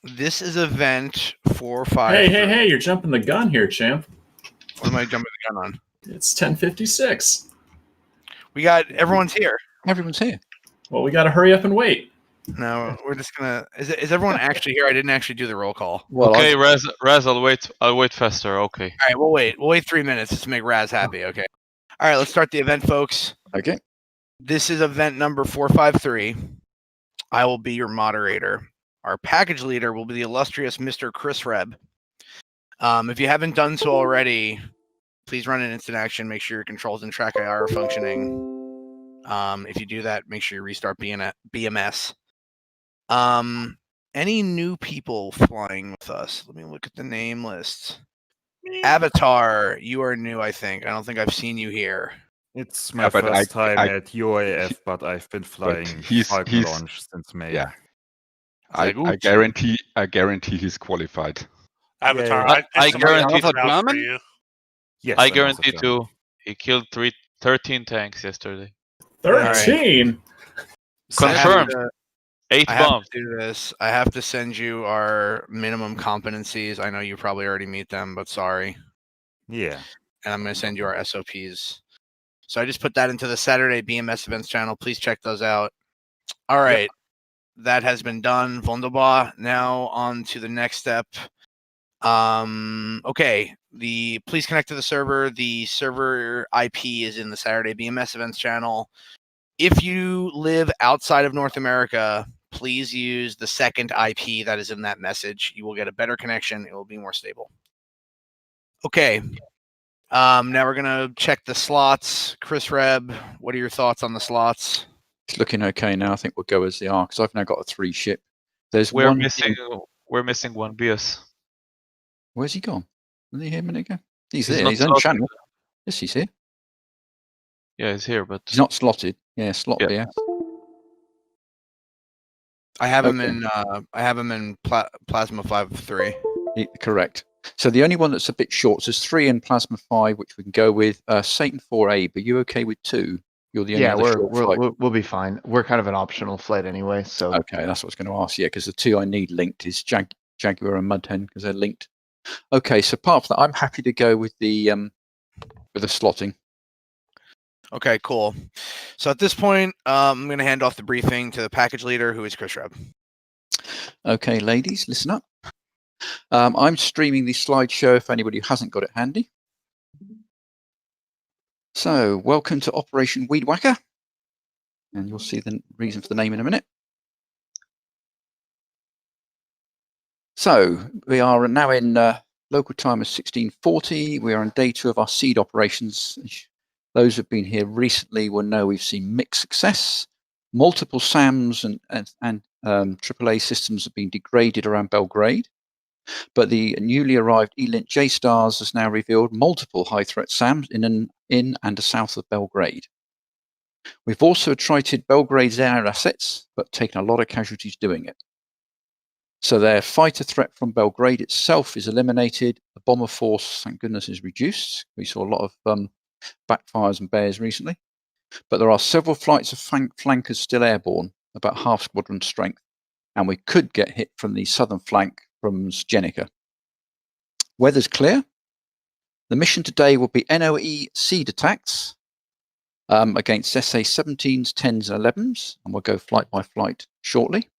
This is event 453. Hey, you're jumping the gun here, champ. What am I jumping the gun on? It's 10:56. We got everyone's here. Everyone's here. Well, we got to hurry up and wait. No, we're just gonna. Is everyone actually here? I didn't actually do the roll call. Well, Okay, Raz, I'll wait faster. Okay. All right, we'll wait. We'll wait 3 minutes just to make Raz happy. Okay. All right, let's start the event, folks. Okay. This is event number 453. I will be your moderator. Our package leader will be the illustrious Mr. Chris Reb. If you haven't done so already, please run an instant action. Make sure your controls and track IR are functioning. If you do that, make sure you restart BMS. Any new people flying with us? Let me look at the name list. Avatar, you are new, I think. I don't think I've seen you here. It's my first time at Uoaf, but I've been flying Falcon launch since May. Yeah. I guarantee he's qualified. Avatar, I guarantee for you. Yes, I guarantee too. He killed 13 tanks yesterday. 13? Confirmed. 8 I have bombs. to do this. I have to send you our minimum competencies. I know you probably already meet them, but sorry. Yeah. And I'm going to send you our SOPs. So I just put that into the Saturday BMS events channel. Please check those out. All right. Yep. That has been done. Wunderbar. Now on to the next step. Okay. Please connect to the server. The server IP is in the Saturday BMS events channel. If you live outside of North America, please use the second IP that is in that message. You will get a better connection. It will be more stable. Okay. Now we're going to check the slots. Chris Reb, what are your thoughts on the slots? It's looking okay now. I think we'll go as they are because I've now got a 3 ship. We're missing one BS. Where's he gone? Was he here a minute ago? He's there. He's on channel. Yes, he's here. Yeah, he's here, but he's not slotted. Yeah, slot BS. I have him in. I have him in Plasma 5-3. Correct. So the only one that's a bit short, so there's 3 in Plasma 5, which we can go with. Satan 4A, but you okay with 2? You're the only we'll be fine. We're kind of an optional flight anyway, so okay, that's what I was going to ask. Yeah, because the 2 I need linked is Jaguar and Mudhen because they're linked. Okay, so apart from that, I'm happy to go with the slotting. Okay, cool. So at this point, I'm going to hand off the briefing to the package leader, who is Chris Reb. Okay, ladies, listen up. I'm streaming the slideshow if anybody who hasn't got it handy. So, welcome to Operation Weed Whacker. And you'll see the reason for the name in a minute. So, we are now in local time of 1640. We are on day 2 of our seed operations. Those who have been here recently will know we've seen mixed success. Multiple SAMs and AAA systems have been degraded around Belgrade. But the newly arrived ELINT J-Stars has now revealed multiple high-threat SAMs in and south of Belgrade. We've also attrited Belgrade's air assets, but taken a lot of casualties doing it. So their fighter threat from Belgrade itself is eliminated. The bomber force, thank goodness, is reduced. We saw a lot of backfires and bears recently. But there are several flights of flankers still airborne, about half squadron strength. And we could get hit from the southern flank from Sjenica. Weather's clear. The mission today will be NOE seed attacks against SA-17s, 10s, and 11s, and we'll go flight by flight shortly,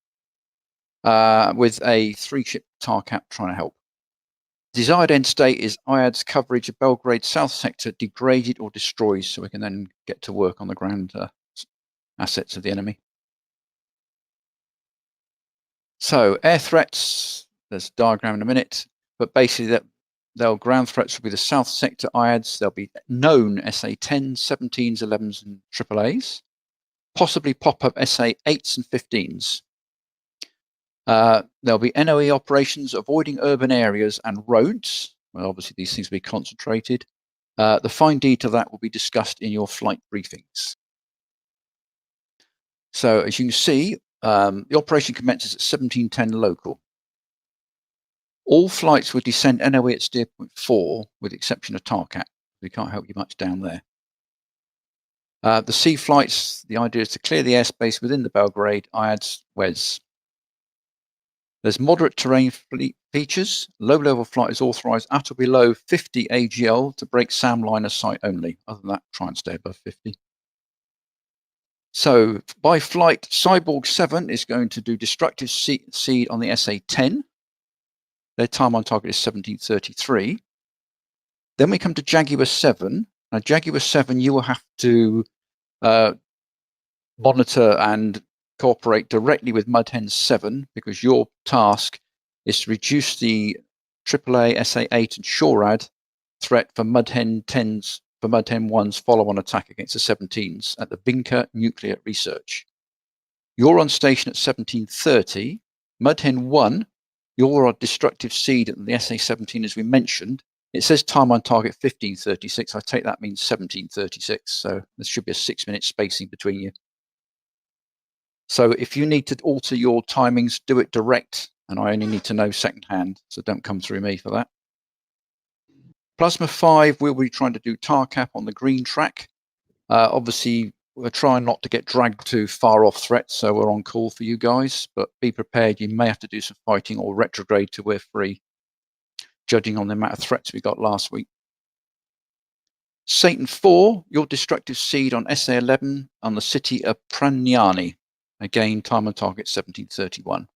with a 3-ship TARCAP trying to help. Desired end state is IAD's coverage of Belgrade South Sector degraded or destroyed, so we can then get to work on the ground assets of the enemy. So, air threats, there's a diagram in a minute, but basically their ground threats will be the South Sector IADs. There'll be known SA-10s, 17s, 11s, and AAAs. Possibly pop-up SA-8s and 15s. There'll be NOE operations avoiding urban areas and roads. Well, obviously, these things will be concentrated. The fine detail of that will be discussed in your flight briefings. So, as you can see, the operation commences at 1710 local. All flights will descend NOE at steer point 4, with the exception of TARCAP. We can't help you much down there. The sea flights, the idea is to clear the airspace within the Belgrade IADS WES. There's moderate terrain features. Low-level flight is authorized at or below 50 AGL to break SAM line of sight only. Other than that, try and stay above 50. So by flight, Cyborg 7 is going to do destructive seed on the SA-10. Their time on target is 1733. Then we come to Jaguar 7. Now, Jaguar 7, you will have to monitor and cooperate directly with Mudhen 7 because your task is to reduce the AAA, SA-8 and SHORAD threat for Mudhen 1's follow-on attack against the 17s at the Vinca Nuclear Research. You're on station at 1730. Mudhen 1, you're on destructive seed at the SA-17 as we mentioned. It says time on target 1536. I take that means 1736. So there should be a 6-minute spacing between you. So if you need to alter your timings, do it direct, and I only need to know secondhand, so don't come through me for that. Plasma 5, we'll be trying to do TARCAP on the green track. Obviously, we're trying not to get dragged to far off threats, so we're on call for you guys, but be prepared, you may have to do some fighting or retrograde till we're free, judging on the amount of threats we got last week. Satan 4, your destructive seed on SA-11 on the city of Pranyani. Again, time on target 1731.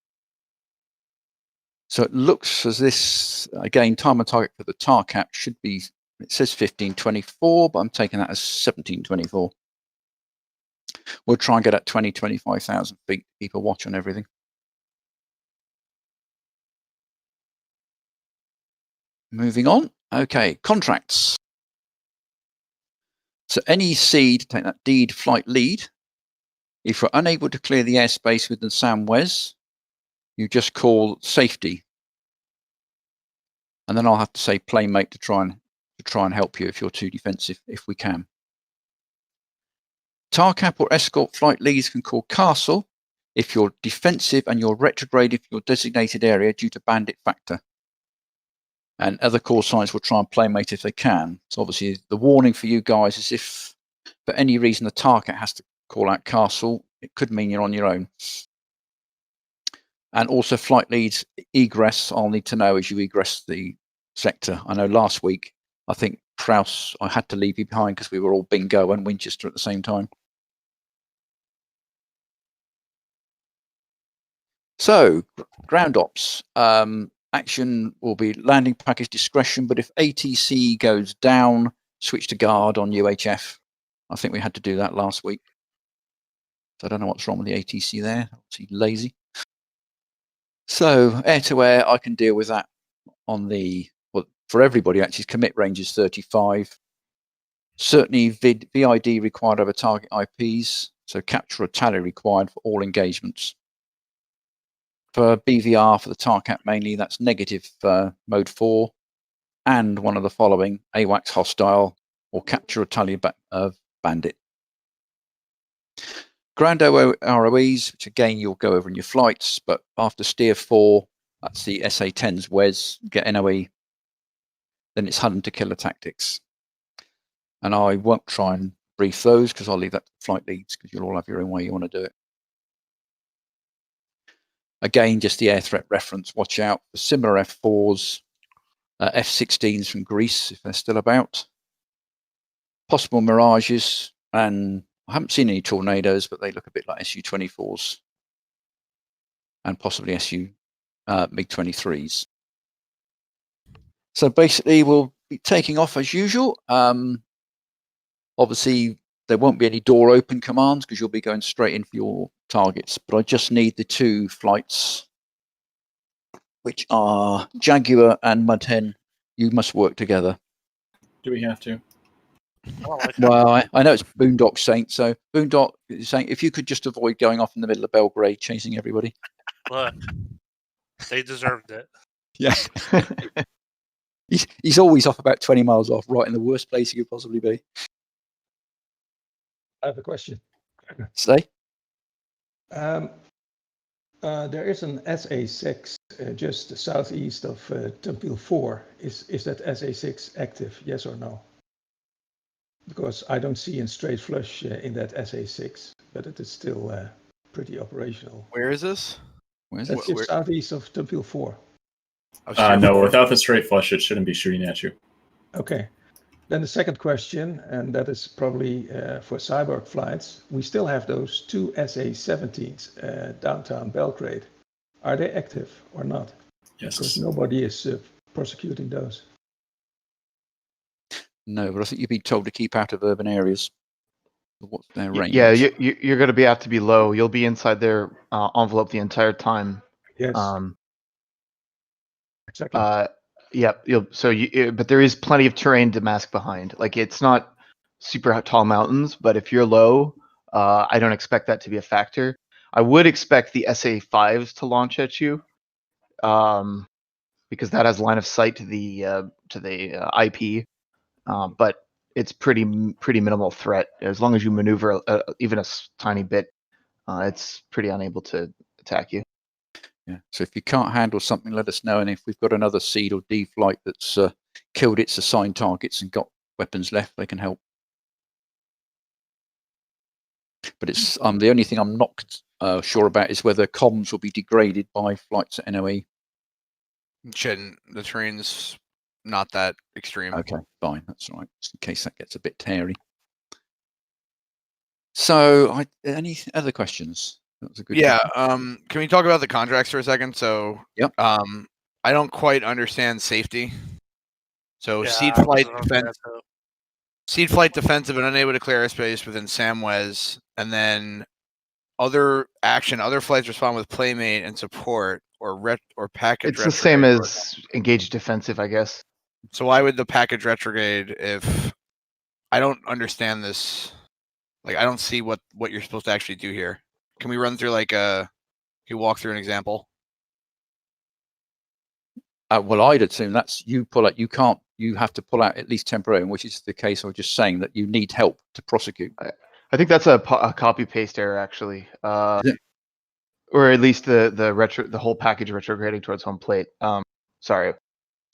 So it looks as this, again, time on target for the TARCAP should be, it says 1524, but I'm taking that as 1724. We'll try and get at 25,000 feet, keep a watch on everything. Moving on. Okay, contracts. So any seed, take that deed flight lead. If you're unable to clear the airspace with the SAM-WES, you just call safety. And then I'll have to say playmate to try and help you if you're too defensive, if we can. TARCAP or escort flight leads can call castle if you're defensive and you're retrograde for your designated area due to bandit factor. And other call signs will try and playmate if they can. So obviously the warning for you guys is if for any reason the TARCAP has to call out castle, it could mean you're on your own. And also flight leads egress, I'll need to know as you egress the sector. I know last week, I think Kraus, I had to leave you behind because we were all Bingo and Winchester at the same time. So ground ops, action will be landing package discretion, but if ATC goes down, switch to guard on UHF. I think we had to do that last week. So I don't know what's wrong with the ATC there. Obviously lazy. So air to air, I can deal with that on the, well, for everybody actually, commit range is 35. Certainly VID required over target IPs. So capture or tally required for all engagements. For BVR for the TARCAP mainly, that's negative mode 4 and one of the following, AWACS hostile or capture or tally of bandit. Ground ROEs, which again you'll go over in your flights, but after steer 4, that's the SA-10's WES, get NOE, then it's hunter killer tactics. And I won't try and brief those because I'll leave that to flight leads because you'll all have your own way you want to do it. Again, just the air threat reference, watch out for similar F4s, F-16s from Greece if they're still about. Possible mirages, and I haven't seen any tornadoes, but they look a bit like Su-24s and possibly Su MiG-23s. So basically, we'll be taking off as usual. Obviously, there won't be any door open commands because you'll be going straight in for your targets. But I just need the 2 flights, which are Jaguar and Mudhen. You must work together. Do we have to? Well, I know it's Boondock Saint, so Boondock is saying if you could just avoid going off in the middle of Belgrade, chasing everybody. Look, they deserved it. Yeah. he's always off about 20 miles off, right in the worst place he could possibly be. I have a question. Say? There is an SA-6 just southeast of Tumpil 4. Is that SA-6 active, yes or no? Because I don't see a straight flush in that SA-6, but it is still pretty operational. Where is this? Where's That's it? just southeast of Tupil 4. No, without the straight flush, it shouldn't be shooting at you. Okay. Then the second question, and that is probably for Cyborg flights. We still have those two SA-17s downtown Belgrade. Are they active or not? Yes. Because nobody is prosecuting those. No, but I think you'd be told to keep out of urban areas. What's their range? Yeah, you're going to have to be low. You'll be inside their envelope the entire time. Yes. Exactly. Yep. But there is plenty of terrain to mask behind. Like, it's not super tall mountains, but if you're low, I don't expect that to be a factor. I would expect the SA-5s to launch at you, because that has line of sight to the IP. But it's pretty minimal threat as long as you maneuver even a tiny bit. It's pretty unable to attack you. Yeah. So if you can't handle something, let us know. And if we've got another seed or D flight that's killed its assigned targets and got weapons left, they can help. But it's the only thing I'm not sure about is whether comms will be degraded by flights at NOE. Shouldn't. The terrain's not that extreme. Okay, fine. That's right. Just in case that gets a bit teary. So, any other questions? That was a good question. Can we talk about the contracts for a second? So, yep. I don't quite understand safety. So, Yeah, seed flight defensive and unable to clear airspace within SAMWES, and then other flights respond with playmate and support or package. It's the same as engaged defensive, I guess. So why would the package retrograde if I don't understand this? Like, I don't see what you're supposed to actually do here. Can we run through can you walk through an example? Well, I'd assume that's you pull out. You have to pull out at least temporarily, which is the case. I was just saying that you need help to prosecute. I think that's a copy paste error, actually, or at least the whole package retrograding towards home plate. Sorry.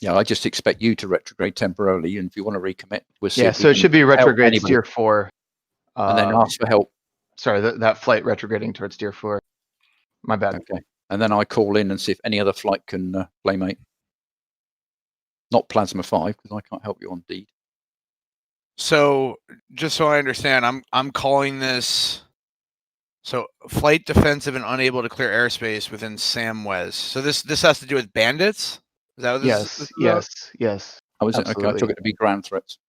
Yeah, I just expect you to retrograde temporarily, and if you want to recommit, we'll see. Yeah, so it should be retrograde steer 4, and then ask for help. Sorry, that flight retrograding towards steer 4. My bad. Okay, and then I call in and see if any other flight can playmate. Not Plasma 5, because I can't help you on deed. So, just so I understand, I'm calling this flight defensive and unable to clear airspace within SAMWES. So this has to do with bandits? Is that what this is? Yes. Oh, is it? Okay, I took it to be ground threats.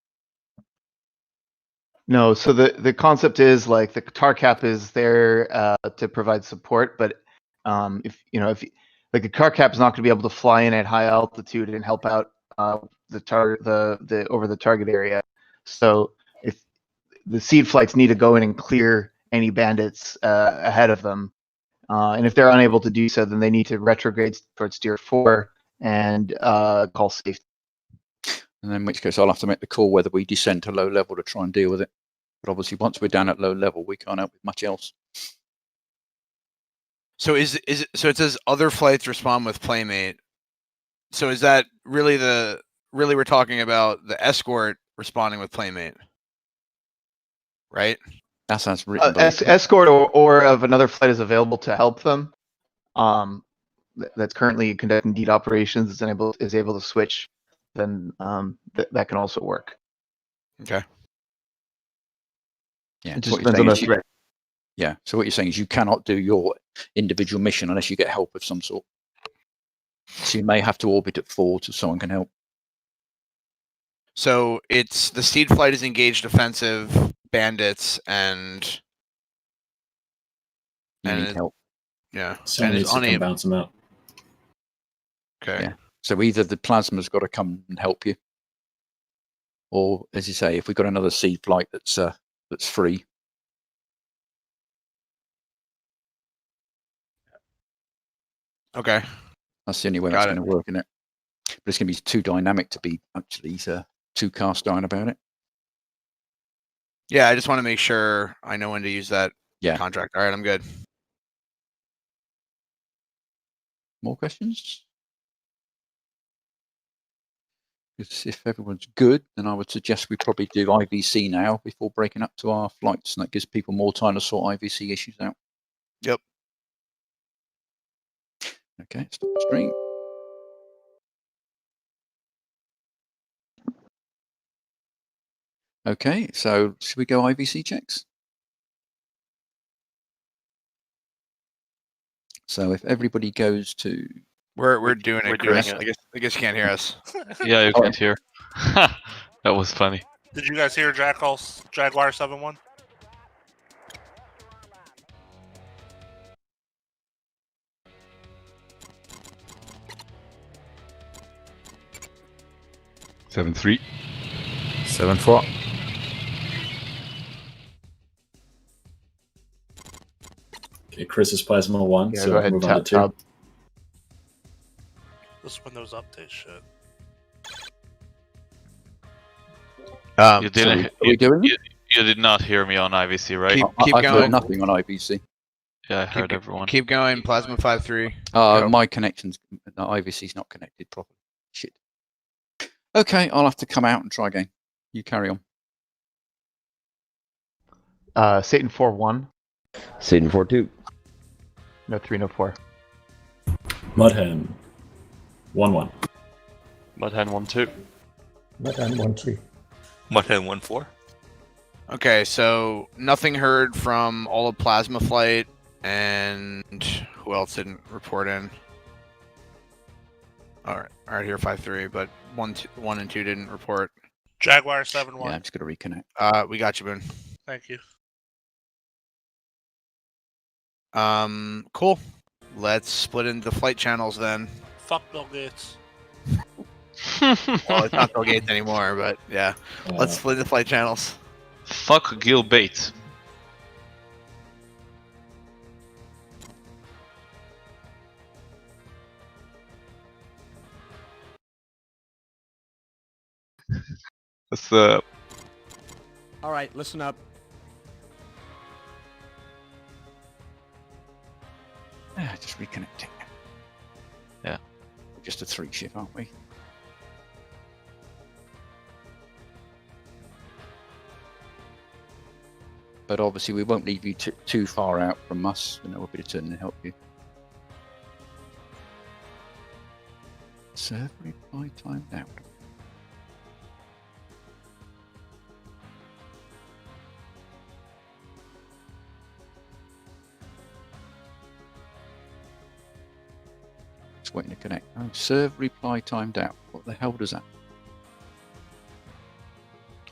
No, so the concept is like the TARCAP is there to provide support, but if the TARCAP is not going to be able to fly in at high altitude and help out the over the target area. So if the seed flights need to go in and clear any bandits ahead of them, and if they're unable to do so, then they need to retrograde towards steer 4 and call safety. And then in which case I'll have to make the call whether we descend to low level to try and deal with it. But obviously once we're down at low level, we can't help with much else. So so it says other flights respond with playmate. So is that really we're talking about the escort responding with playmate, right? That sounds written. Escort or of another flight is available to help them. That's currently conducting deed operations is able to switch. Then that can also work. Okay. Yeah. It just depends on the threat. Yeah. So what you're saying is you cannot do your individual mission unless you get help of some sort. So you may have to orbit at 4 so someone can help. So it's the seed flight is engaged offensive bandits and need help. Yeah. Someone needs to come bounce them out. Okay. Yeah. So either the plasma's got to come and help you, or as you say, if we've got another seed flight that's free. Okay. That's the only way that's going to work, isn't it? But it's going to be too dynamic to be actually too cast iron about it. Yeah, I just want to make sure I know when to use that contract. All right, I'm good. More questions? If everyone's good, then I would suggest we probably do IVC now before breaking up to our flights, and that gives people more time to sort IVC issues out. Yep. Okay, stop the stream. Okay, so should we go IVC checks? So if everybody goes to, We're doing we're it, doing Chris. it. I guess you can't hear us. Yeah, you can't hear. That was funny. Did you guys hear Jaguar 7-1? Seven 3. 7-4. Okay, Chris is Plasma 1, Yeah, so go ahead, move on to 2. tab. This Windows update shit. You didn't. are we doing it? You did not hear me on IVC, right? Keep I've heard going. nothing on IVC. Yeah, I heard everyone. Keep going. Plasma 5-3. My connection's IVC's not connected properly. Shit. Okay, I'll have to come out and try again. You carry on. Satan 4-1. Satan 4-2. No 3, no 4. Mudhen 1-1. Mudhen 1-2. Mudhen 1-3. Mudhen 1-4. Okay, so nothing heard from all of Plasma Flight, and who else didn't report in? All right, here 5-3, but 1 and 2 didn't report. Jaguar 7-1. Yeah, I'm just going to reconnect. We got you, Boone. Thank you. Cool. Let's split into the flight channels then. Fuck Bill Gates. Well, it's not Bill Gates anymore, but yeah. Let's split the flight channels. Fuck Gil Bates. What's up? All right, listen up. Just reconnecting. Yeah. We're just a 3 ship, aren't we? But obviously we won't leave you too far out from us, and we'll be returning to help you. Server reply timed out. Just waiting to connect. Oh, serve reply timed out. What the hell does that?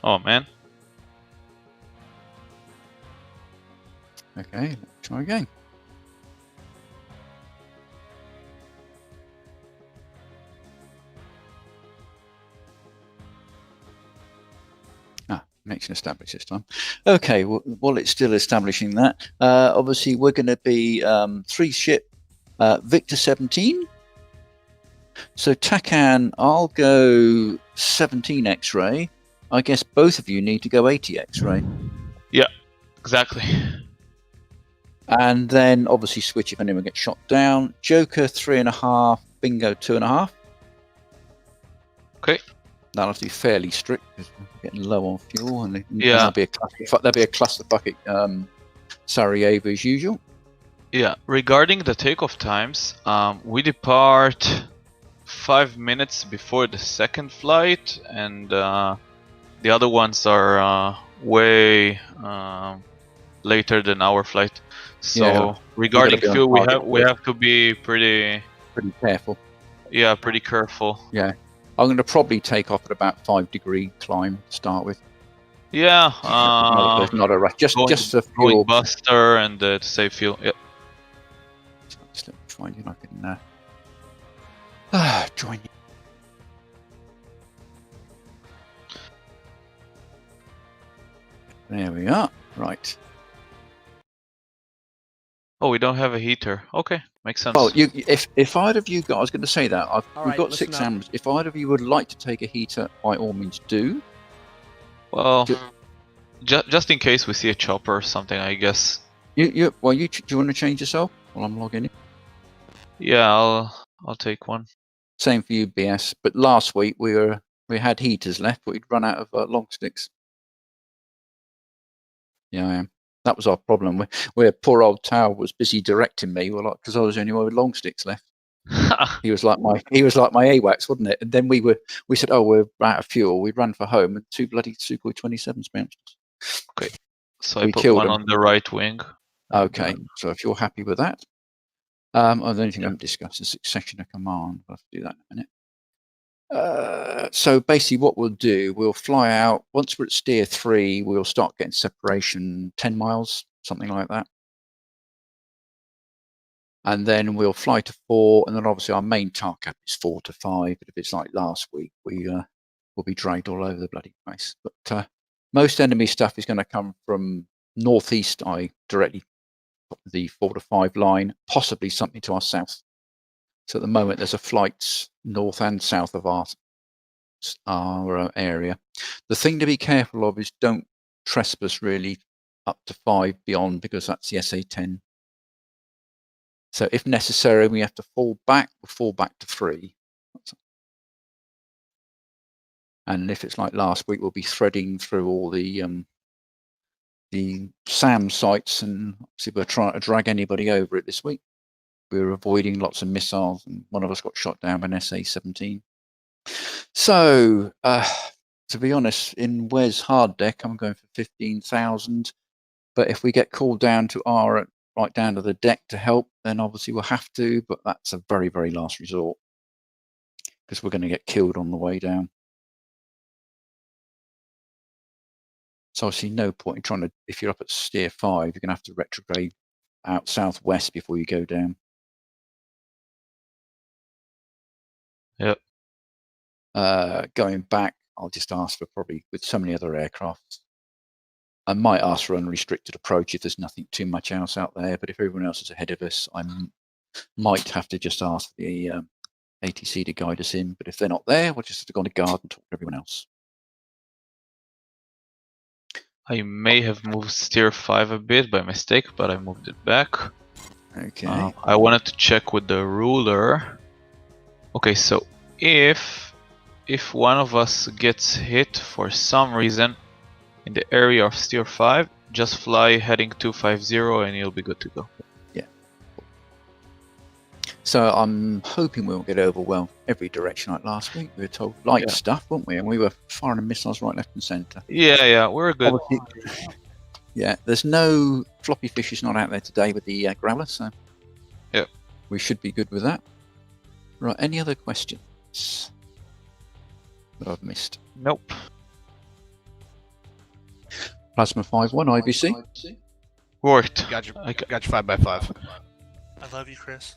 Oh man. Okay, let's try again. Connection established this time. Okay, well, while it's still establishing that, obviously we're going to be 3 ship Victor 17. So Takan, I'll go 17 X-ray. I guess both of you need to go 80 X-ray. Yeah, exactly. And then obviously switch if anyone gets shot down. Joker 3.5, Bingo 2.5. Okay. That'll have to be fairly strict because we're getting low on fuel, and yeah, there'll be a clusterfuck Sarajevo as usual. Yeah. Regarding the takeoff times, we depart 5 minutes before the second flight, and the other ones are way later than our flight. So Yeah. regarding fuel, we have to be pretty careful. Yeah, pretty careful. Yeah. I'm going to probably take off at about 5-degree climb to start with. Yeah. There's not a rush. Just for fuel. Going buster and to save fuel. Yep. Just let me find you. I can join you. There we are. Right. Oh, we don't have a heater. Okay, makes sense. Well, if either of you guys, I was going to say that we've right, got 6 AMs. If either of you would like to take a heater, by all means do. Well, just in case we see a chopper or something, I guess. Do you want to change yourself while I'm logging in? Yeah, I'll take one. Same for you, BS. But last week we had heaters left, but we'd run out of long sticks. Yeah, I am. That was our problem. Where poor old Tao was busy directing me, because I was the only one with long sticks left. He was like my AWACS, wasn't it? And then we said, oh, we're out of fuel. We ran for home, and 2 bloody Sukhoi 27s bounced us. Okay, so I We put killed one him. on the right wing. Okay, so if you're happy with that, the only thing I Yeah. haven't discussed is succession of command. I'll have to do that in a minute. So basically, what we'll do, we'll fly out. Once we're at steer 3, we'll start getting separation 10 miles, something like that. And then we'll fly to 4, and then obviously our main TARCAP is 4 to 5. But if it's like last week, we'll be dragged all over the bloody place. But most enemy stuff is going to come from northeast, directly the 4 to 5 line, possibly something to our south. So at the moment, there's a flight north and south of our area. The thing to be careful of is don't trespass really up to 5 beyond, because that's the SA-10. So if necessary, we have to fall back, we'll fall back to 3. And if it's like last week, we'll be threading through all the SAM sites, and obviously we're trying to drag anybody over it this week. We're avoiding lots of missiles, and one of us got shot down by an SA-17. So, to be honest, in Wes hard deck, I'm going for 15,000. But if we get called down to right down to the deck to help, then obviously we'll have to. But that's a very, very last resort, because we're going to get killed on the way down. So obviously no point in trying to, if you're up at steer 5, you're going to have to retrograde out southwest before you go down. Yep. Going back, I'll just ask for, probably with so many other aircraft, I might ask for unrestricted approach if there's nothing too much else out there. But if everyone else is ahead of us, I might have to just ask the ATC to guide us in. But if they're not there, we'll just have to go on a guard and talk to everyone else. I may have moved steer 5 a bit by mistake, but I moved it back. Okay. I wanted to check with the ruler. Okay, so if one of us gets hit for some reason in the area of steer 5, just fly heading 250 and you'll be good to go. Yeah. So I'm hoping we won't get overwhelmed every direction like last week. We were told light stuff, weren't we? And we were firing missiles right, left, and centre. Yeah, we're good. Yeah, there's no floppy fishes not out there today with the growler, so yeah, we should be good with that. Right, any other questions that I've missed? Nope. Plasma 5-1 IBC. Worked. Got you 5x5. I love you, Chris.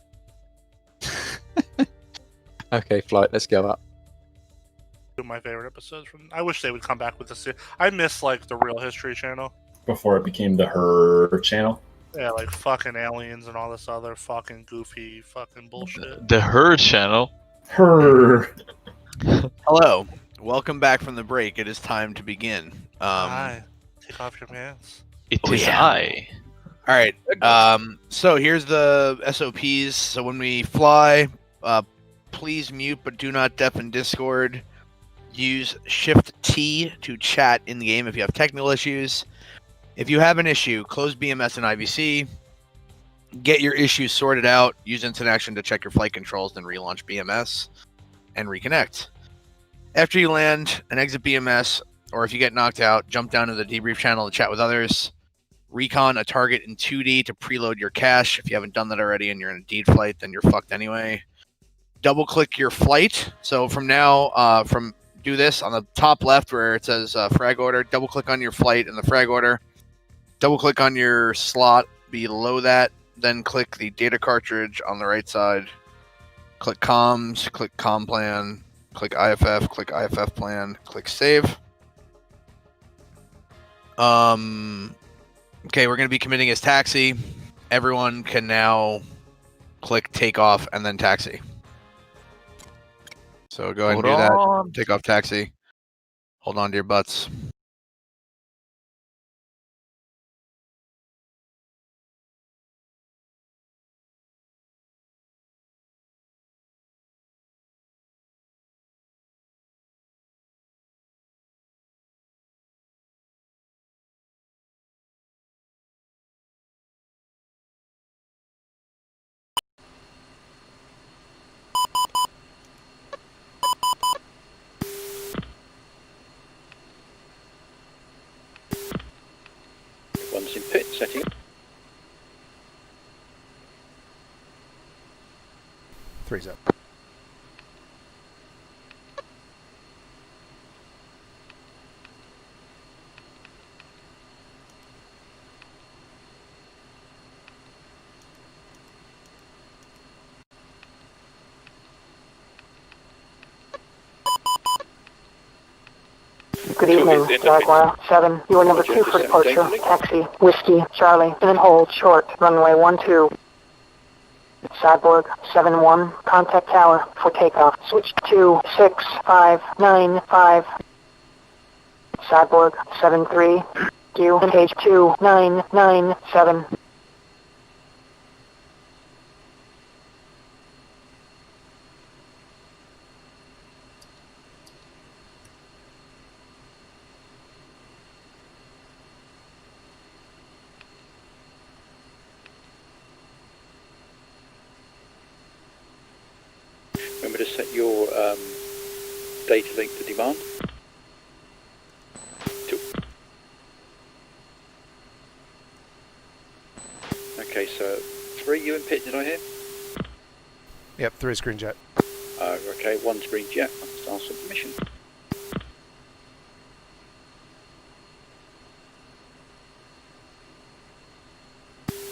Okay, flight, let's go up. Two of my favorite episodes from. I wish they would come back with this. I miss like the Real History channel. Before it became the Her channel. Yeah, like fucking aliens and all this other fucking goofy fucking bullshit. The Her channel. Her. Hello. Welcome back from the break. It is time to begin. Hi. Take off your pants. It is I. All right. So here's the SOPs. So when we fly, please mute but do not deafen Discord. Use Shift T to chat in the game if you have technical issues. If you have an issue, close BMS and IVC. Get your issues sorted out. Use instant action to check your flight controls, then relaunch BMS and reconnect. After you land and exit BMS, or if you get knocked out, jump down to the debrief channel to chat with others. Recon a target in 2D to preload your cache. If you haven't done that already and you're in a deed flight, then you're fucked anyway. Double click your flight. So from now, do this on the top left where it says frag order. Double click on your flight in the frag order. Double click on your slot below that. Then click the data cartridge on the right side. Click comms, click comm plan, click IFF, click IFF plan, click save. Okay, we're going to be committing as taxi. Everyone can now click takeoff and then taxi. So go ahead and do that. Take off taxi. Hold on to your butts. Setting. Three's up. Good evening, Jaguar 7. You are number 2 for departure. Taxi, Whiskey, Charlie, and then hold short, runway 12. Cyborg 7-1, contact tower for takeoff. Switch 26595. Cyborg 7-3, Q, page 2997. Remember to set your data link to demand. 2. Okay, so 3, you in pit, did I hear? Yep, 3's green jet. Okay, 1's green jet. Start submission.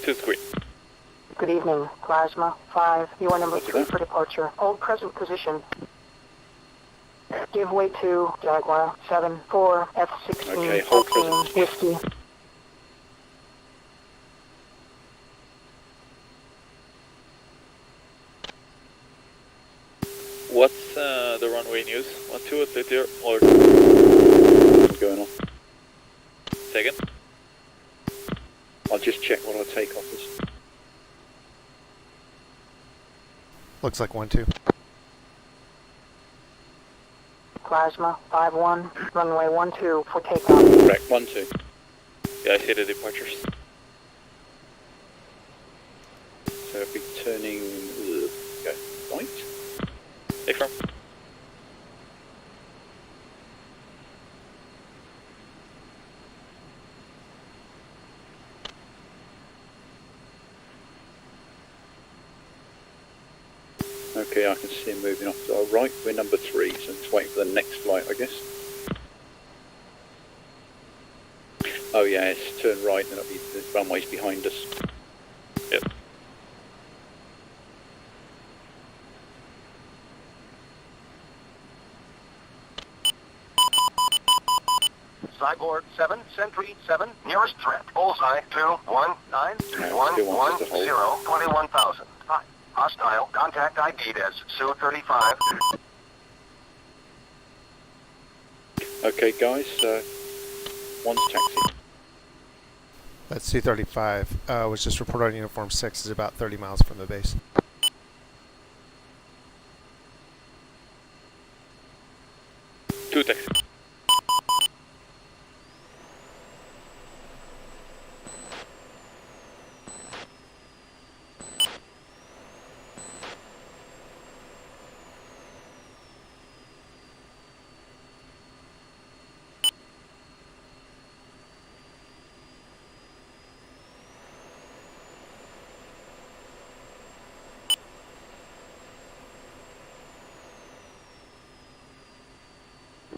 Two's green. Good evening, Plasma 5. You are number 3 for departure. Hold present position. Give way to Jaguar 7-4, F-16, Okay, hold 14, Whiskey. What's the runway news? 12 or 30 or what's going on? Second. I'll just check what our takeoff is. Looks like 1-2. Plasma 5-1, runway 12 for takeoff. Correct, 1-2. Yeah, I see the departures. So I'll be turning okay, right. Take from. Okay, I can see him moving off to our right. We're number 3, so just waiting for the next flight, I guess. Oh yeah, it's turn right, then it'll be the runway's behind us. Yep. Cyborg 7, Sentry 7, nearest threat. Bullseye 219-110, 21,000. Hi. Hostile, contact ID'd as Su-35. Okay guys, one's taxi. That's Su-35. Was just reported on Uniform 6 is about 30 miles from the base. Two taxi.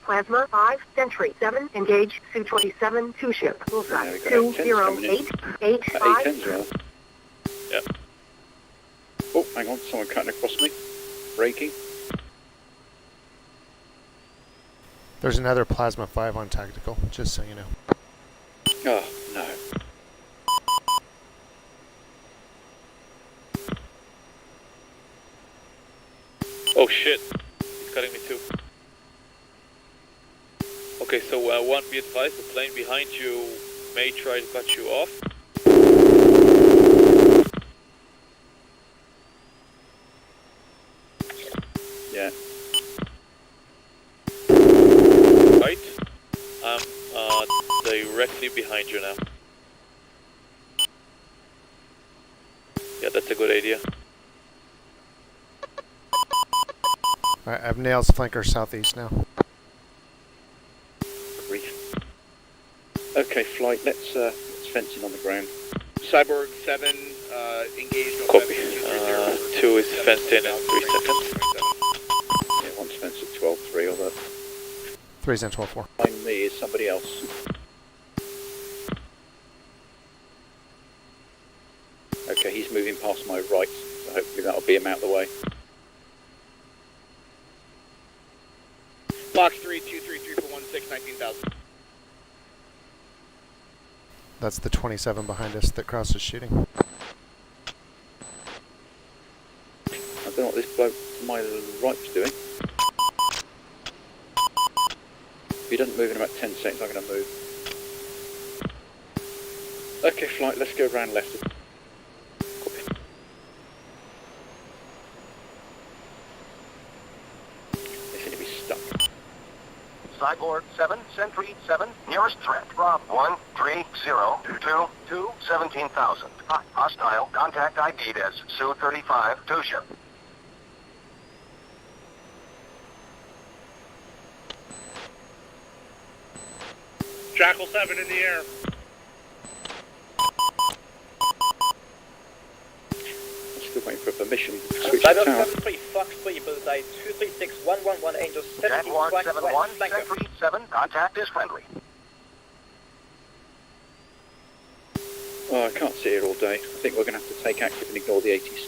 Plasma 5, Sentry 7, engage Su-27, 2 ship. Bullseye 20885. Yep. Oh, hang on, someone cutting across me. Braking. There's another Plasma 5 on tactical, just so you know. Oh, no. Oh shit, he's cutting me too. Okay, so one, be advised, the plane behind you may try to cut you off. Yeah. Right. Directly behind you now. Yeah, that's a good idea. Alright, I have nails flanker southeast now. Okay, flight. Let's fencing on the ground. Cyborg 7, engaged on Copy. 2 is fenced in 3 seconds. Yeah, one's fenced at 12.3, although 3's in 12.4. behind me is somebody else. Okay, he's moving past my right, so hopefully that'll be him out of the way. Box 3, 233 for 19,000. That's the 27 behind us that Kraus is shooting. I don't know what this bloke to my right's doing. If he doesn't move in about 10 seconds, I'm going to move. Okay, flight, let's go round left. Copy. They seem to be stuck. Cyborg 7, Sentry 7, nearest threat. Rob 13022, 17,000. Hostile, contact ID'd as Su-35, 2 ship. Jackal 7 in the air. I'm still waiting for permission to switch the tower. 73 Fox 3, bullseye 236111, Angel 70, Jaguar flank 7-1, west, flanker. Sentry 7, contact is friendly. Oh, I can't see it all day. I think we're going to have to take active and ignore the 80s.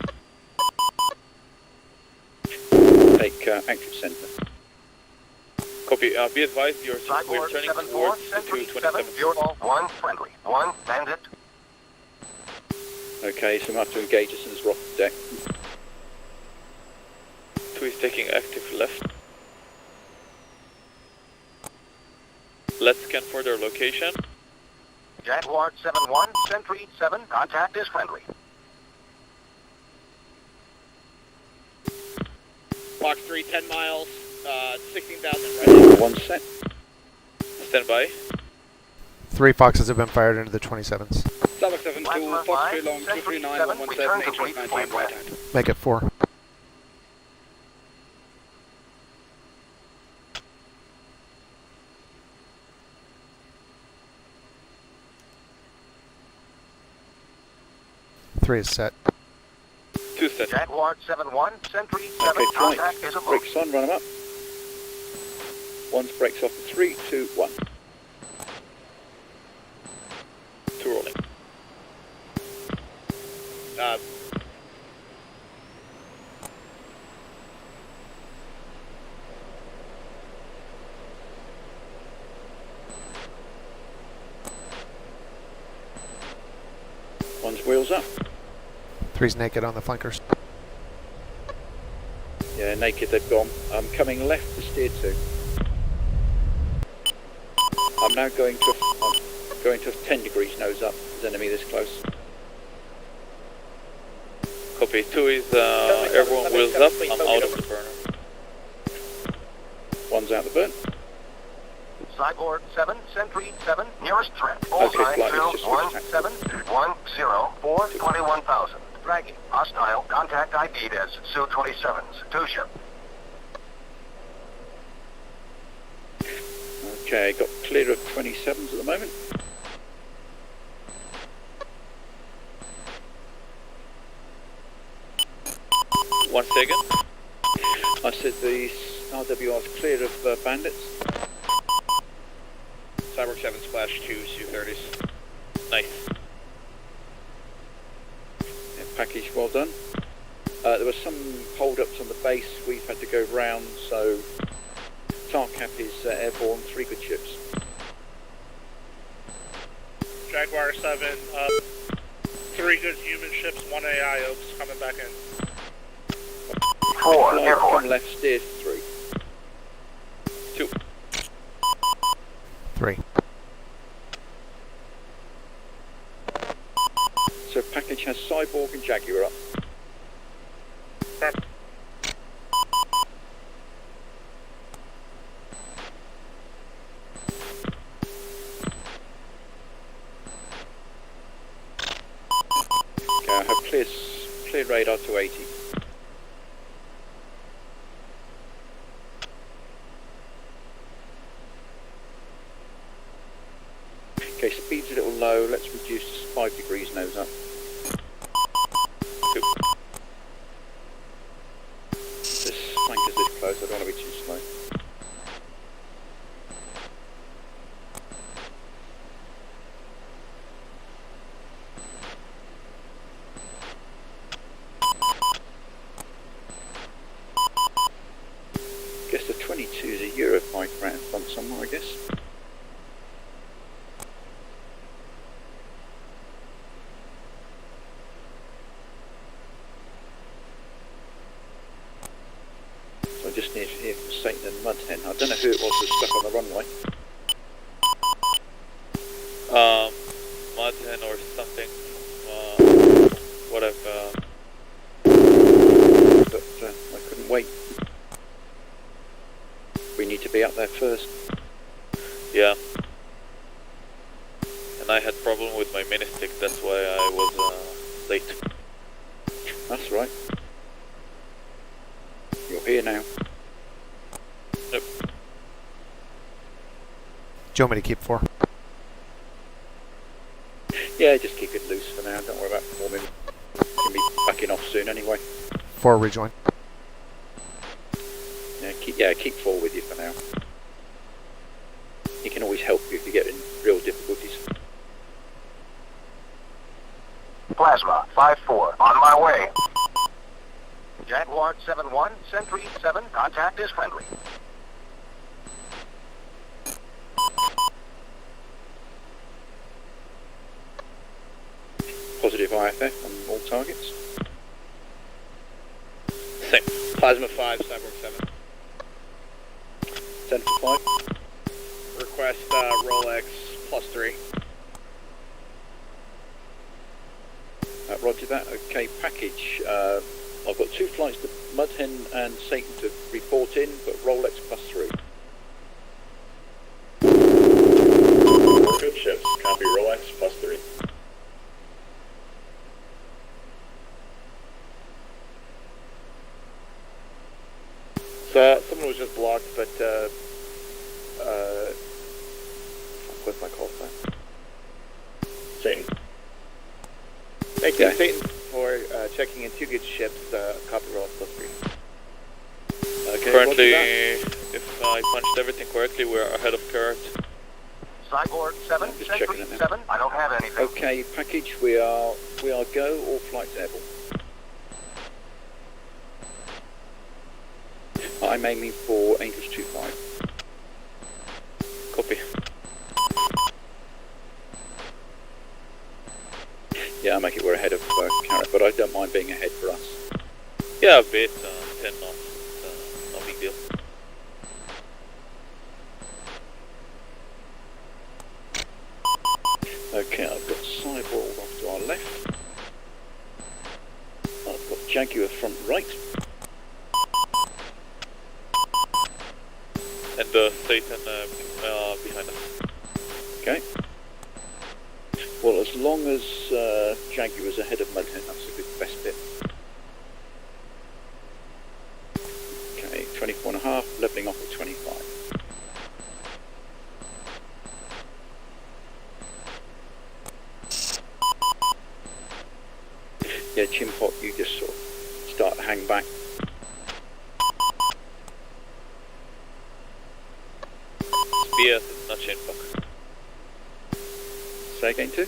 Take active centre. Copy. Be advised, we're Cyborg turning 7-4, towards the Sentry 227. 7, Bureau 1 friendly. 1 bandit. Okay, so we have to engage as soon as we're off the deck. 2 is taking active left. Let's scan for their location. Jaguar 7-1, Sentry 7, contact is friendly. Box 3, 10 miles, 16,000 right. 1 set. Stand by. 3 Foxes have been fired into the 27s. Cyborg 7 2, Fox 3 long, 239, 117, 819, right hand. Make it 4. Three is set. 2 set. Jaguar 7-1, Sentry 7, Okay, contact flight. is a Brakes on, run them up. One's brakes off. 3, 2, 1. 2 rolling. One's wheels up. 3's naked on the flankers. Yeah, naked, they've gone. I'm coming left to steer to. I'm now going to 10 degrees nose up. There's enemy this close. Copy. 2 is airborne wheels up. I'm out of the burner. One's out the burn. Cyborg 7, Sentry 7, nearest threat. Okay, Bullseye flight, let's just 2, 1, 7, 1, 0, 4, 21,000. Dragging. Hostile, contact ID'd as Su-27s, 2 ship. Okay, got clear of 27s at the moment. One second. I said the RWR's clear of bandits. Cyborg 7 splash 2, Su-30s. Nice. Yeah, package well done. There were some hold-ups on the base. We've had to go round, so TARCAP is airborne. 3 good ships. Jaguar 7, 3 good human ships, 1 AI Oaks coming back in. 4, Fly airborne. from left, steer 3. 2. 3. So package has Cyborg and Jaguar up. Okay, I have clear radar to 80. Okay, speed's a little low. Let's reduce to 5 degrees nose up. Good. This flank is this close. I don't want to be too slow. Guess the 22 is a Uoaf right in front somewhere, I guess. So I just need to hear from Satan and Mudhen. I don't know who it was that was stuck on the runway. Mudhen or something. Whatever. But I couldn't wait. We need to be up there first. Yeah. And I had problem with my mini stick, that's why I was late. That's right. You're here now. Nope. Do you want me to keep 4? Yeah, just keep it loose for now. Don't worry about forming. Can be backing off soon anyway. 4 rejoin. Yeah, keep 4 with you for now. He can always help you if you get in real difficulties. Plasma 5-4, on my way. Jaguar 7-1, Sentry 7, contact is friendly. Positive IFF on all targets. Same. Plasma 5, Cyborg 7. Center 5. Request Rolex +3. Roger that. Okay, package. I've got 2 flights to Mudhen and Satan to report in, but Rolex +3. Good ships. Copy Rolex +3. So someone was just blocked, but what's my call sign? Satan. Thank you, Satan, for checking in 2 good ships. Copy Rolex +3. Okay, Currently, if I punched everything correctly, we're ahead of Kurt. Cyborg 7, Just Sentry checking it now. 7, I don't have anything. Okay, package. We are go. All flights airborne. I'm aiming for Angels 2-5. Copy. Yeah, I make it we're ahead of Carrot, but I don't mind being ahead for us. Yeah, a bit. 10 knots. No big deal. Okay, I've got Cyborg off to our left. I've got Jaguar front right. And Satan behind us. Okay. Well, as long as Jaguar's ahead of Mudhen, that's a good best bit. Okay, 24.5, levelling off at 25. Yeah, Chimpot, you just sort of start to hang back. BS, it's not Chinpock. Say again, too?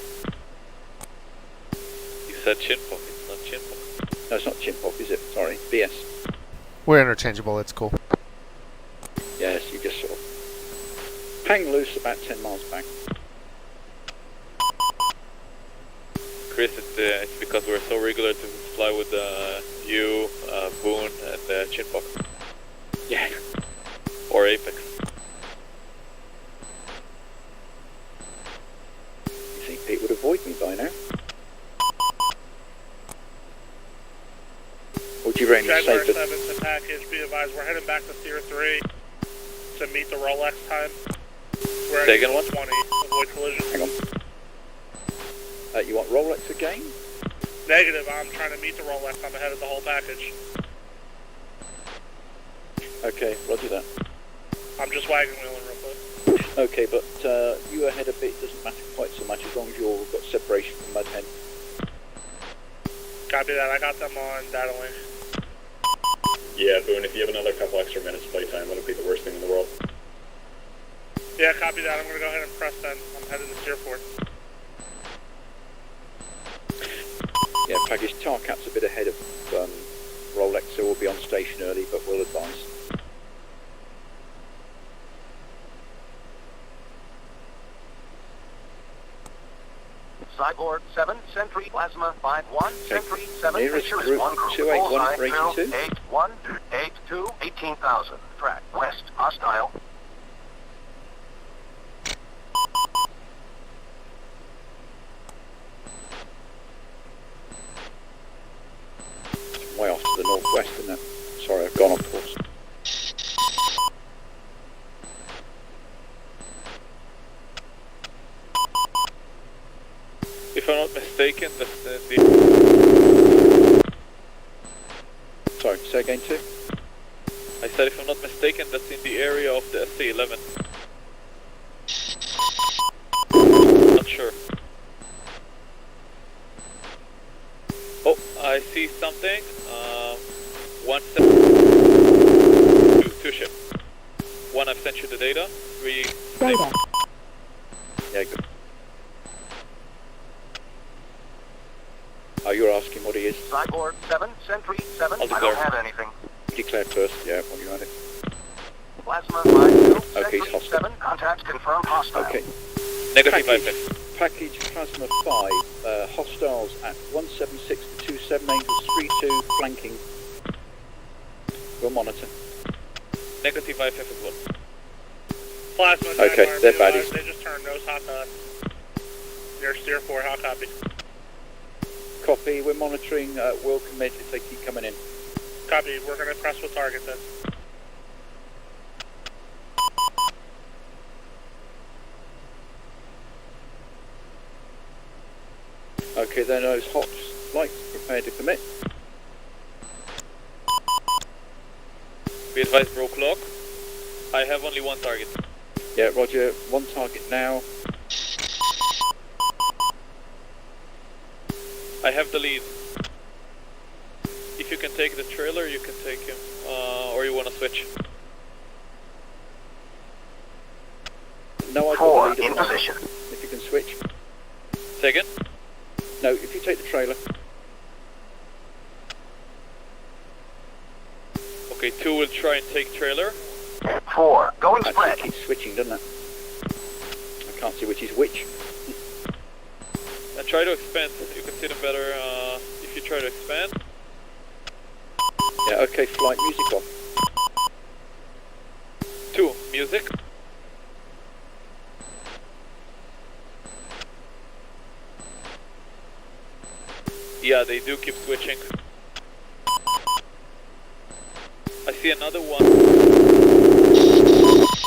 You said Chinpock, it's not Chinpock. No, it's not Chimpot, is it? Sorry, BS. We're interchangeable, it's cool. Yes, you just sort of hang loose about 10 miles back. Chris, it's because we're so regular to fly with you, Boone, and Chinpock. Yeah. Or Apex. You think Pete would avoid me by now? Or do you reckon it's Jaguar safer? 7 to package, be advised, we're heading back to Tier 3 to meet the Rolex time. We're Say at again, what? 20, avoid collision. Hang on. You want Rolex again? Negative, I'm trying to meet the Rolex, I'm ahead of the whole package. Okay, roger that. I'm just wagon wheeling real quick. Okay, but you ahead a bit doesn't matter quite so much as long as you've got separation from Mud Hen. Copy that. I got them on data link. Yeah, Boone, if you have another couple extra minutes playtime, wouldn't be the worst thing in the world. Yeah, copy that. I'm going to go ahead and press then. I'm heading to Tier 4. Yeah, package TARCAP's a bit ahead of Rolex, so we'll be on station early, but we'll advise. Cyborg 7, Sentry, Plasma 5-1, Sentry 7, Nearest picture is group 1 group, 281 for bullseye 82. 281, 82, 18,000, track, west, hostile. Way off to the northwest, isn't it? Sorry, I've gone off course. If I'm not mistaken, that's the... Sorry, say again too? I said if I'm not mistaken, that's in the area of the SC-11. Not sure. Oh, I see something. Two ship. One, I've sent you the data. 3, Data. Yeah, good. Oh, you're asking what he is? Cyborg 7, Sentry 7, I'll I declare. don't have anything. Declare first, yeah, when you're at it. Plasma 5-2, Okay, Sentry he's hostile. 7, contact confirmed hostile. Okay. Negative Package Plasma 5, hostiles at 176 to 27 angles 32, flanking. We'll monitor. Negative IFF as well. Plasma, Okay, Jaguar, they're be baddies. advised, they just turned nose hot to us. Near Tier 4, how copy? Copy, we're monitoring, we'll commit if they keep coming in. Copy, we're going to press with target then. Okay, then those hot lights, prepare to commit. Be advised, bro clock. I have only one target. Yeah, roger, one target now. I have the lead. If you can take the trailer, you can take him. Or you want to switch. No, I've Four, got the lead in at the moment. position. If you can switch. Say again? No, if you take the trailer. Okay, 2 will try and take trailer. 4, going Actually, spread. it keeps switching, doesn't it? I can't see which is which. And try to expand. You can see them better if you try to expand. Yeah, okay, flight music off. 2, music. Yeah, they do keep switching. I see another one.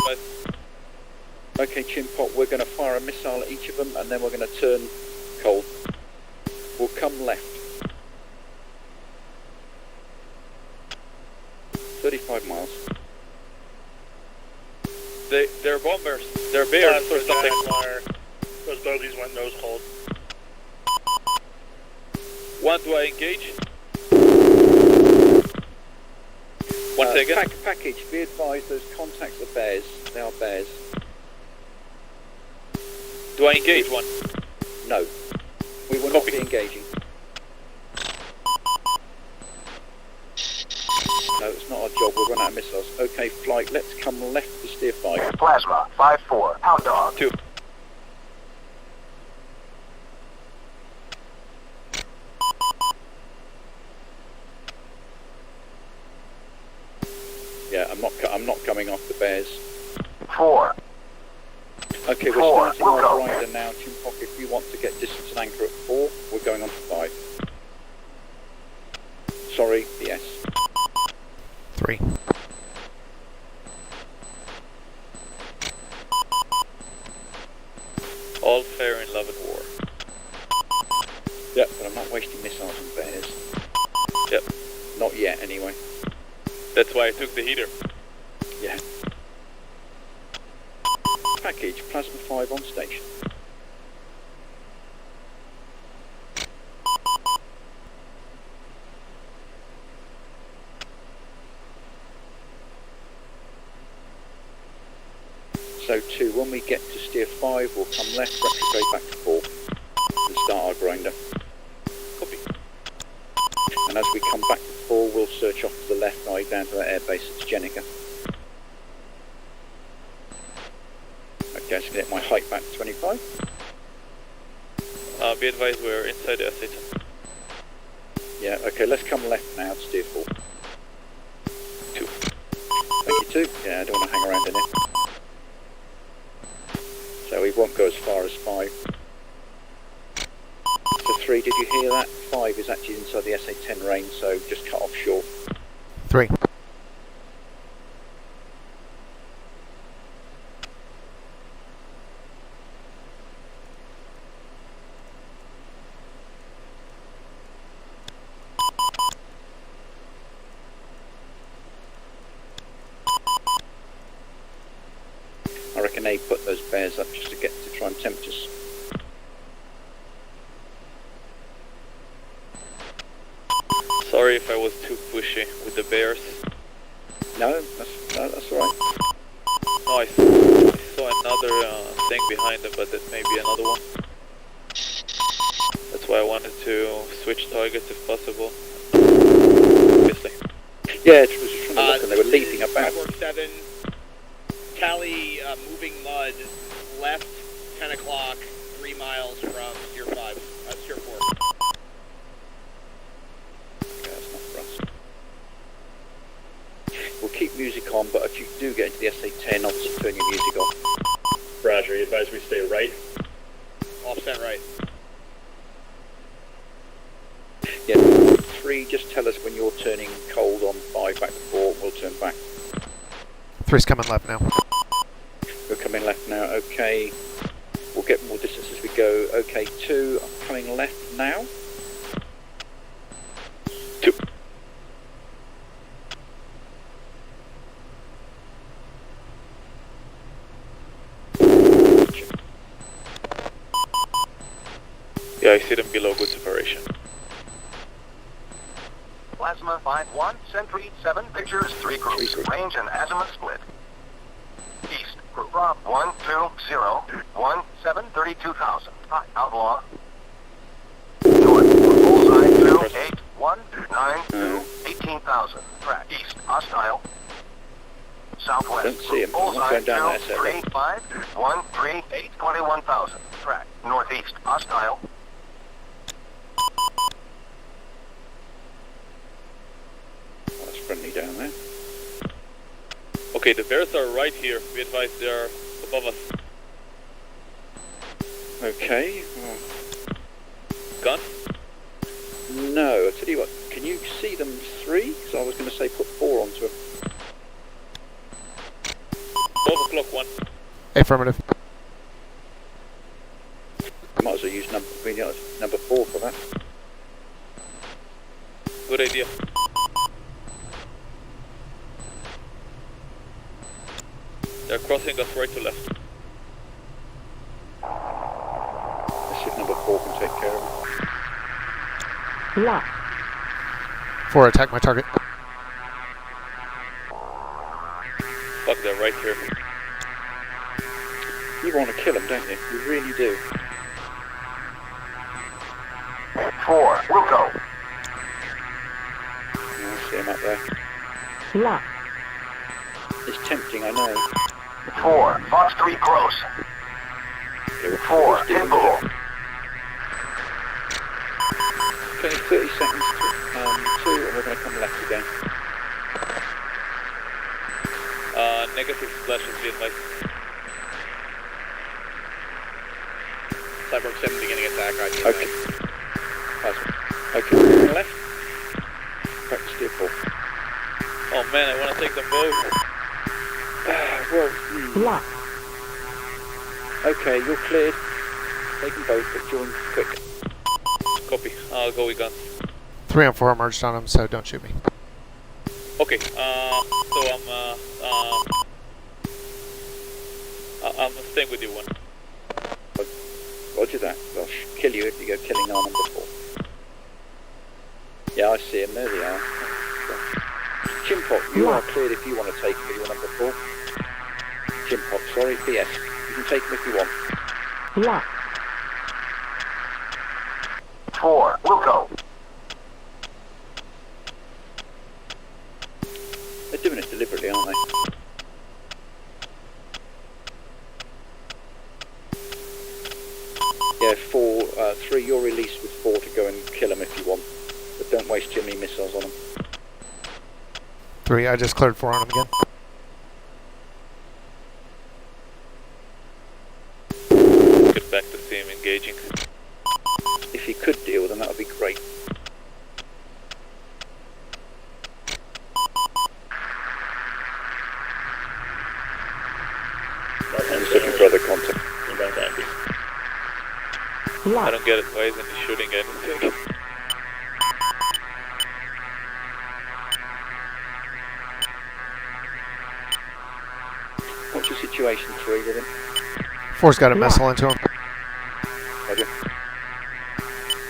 But Okay, Chimpot, we're going to fire a missile at each of them and then we're going to turn cold. We'll come left. 35 miles. they're bombers. They're bears or something. Jaguar. Those bogies went nose cold. 1, do I engage? 1 second. Package, be advised those contacts are bears. They are bears. Do I engage 1? No. We will not be engaging. No, it's not our job. We'll run out of missiles. Okay, flight, let's come left to steer 5. Plasma 5-4, Hound Dog. 2. Yeah, I'm not coming off the bears. 4. Okay, we're 4, starting we'll our go. grinder now. Chimpok, if you want to get distance and anchor at 4, we're going on to 5. Sorry, yes. 3. All fair in love and war. Yep, but I'm not wasting missiles on bears. Yep. Not yet, anyway. That's why I took the heater. Yeah. package, Plasma 5 on station. So 2, when we get to steer 5, we'll come left, retrograde back to 4, and start our grinder. Copy. And as we come back to 4, we'll search off to the left, eye down to that airbase at Jenica. Okay, so get my height back to 25. Be advised, we're inside the SA10. Yeah, okay, let's come left now to steer 4. 2. Thank you, 2. Yeah, I don't want to hang around in it. So we won't go as far as 5. So 3, did you hear that? 5 is actually inside the SA10 range, so just cut off short. 3. I reckon they put those bears up just to try and tempt us. Sorry if I was too pushy with the bears. No, that's alright. No, I saw another thing behind them, but that may be another one. That's why I wanted to switch targets if possible. Obviously. Yeah, it was just trying to look and they were leaping about. Network 7, Tally, moving mud, left 10 o'clock, 3 miles from Tier 5, Tier 4. Okay, that's not for us. We'll keep music on, but if you do get into the SA10, obviously turn your music off. Roger, you advise we stay right? Offset right. Yeah, 3, just tell us when you're turning cold on 5 back to 4, we'll turn back. 3's coming left now. We're coming left now, okay. We'll get more distance as we go. Okay, 2, I'm coming left now. 2. Yeah, I see them below good separation. Plasma 5-1, Sentry 7, pictures 3 groups, range and azimuth split. East, group Rob 120, 32,000. Outlaw. North, bullseye 28192, 18,000. Track east, hostile. Southwest, Don't see him. bullseye I'm going down there, 235, 21,000. Track northeast, hostile. That's friendly down there. Okay, the bears are right here. Be advised, they are above us. Okay. Gun? No, I tell you what, can you see them 3? Because I was going to say put 4 onto them. 12 o'clock, 1. Affirmative. Might as well use number 4 for that. Good idea. They're crossing us right to left. Let's see if number 4 can take care of it. Lock. 4, attack my target. Fuck, they're right here. You want to kill them, don't you? You really do. 4, we'll go. I see him up there. Lock. It's tempting, I know. 4, Fox 3 close. 4, Pitbull. Okay, 30 seconds to 2, and we're going to come left again. Negative splashes, be advised. Cyborg 7 beginning attack on you. Okay. Okay, left. Practice steer 4. Oh man, I want to take them both. Well, Lock. okay, you're cleared. Take them both, but join quick. Copy. I'll go with guns. 3 and 4 merged on him, so don't shoot me. Okay, so I'm staying with you, 1. Roger that. I'll kill you if you go killing our number 4. Yeah, I see him. There they are. Chimpop, you are cleared if you want to take him with your number 4. Chimpop, sorry, BS. You can take him if you want. Yeah. 4, we'll go. They're doing it deliberately, aren't they? Yeah, 3, you're released with 4 to go and kill them if you want. But don't waste too many missiles on them. 3, I just cleared 4 on him again. Get back to see him engaging. If he could deal with them, that would be great. I'm just looking for other contact. Yeah. I don't get it. Why isn't he shooting anything? What's your situation, 3, with him? 4's got a missile into him. Roger.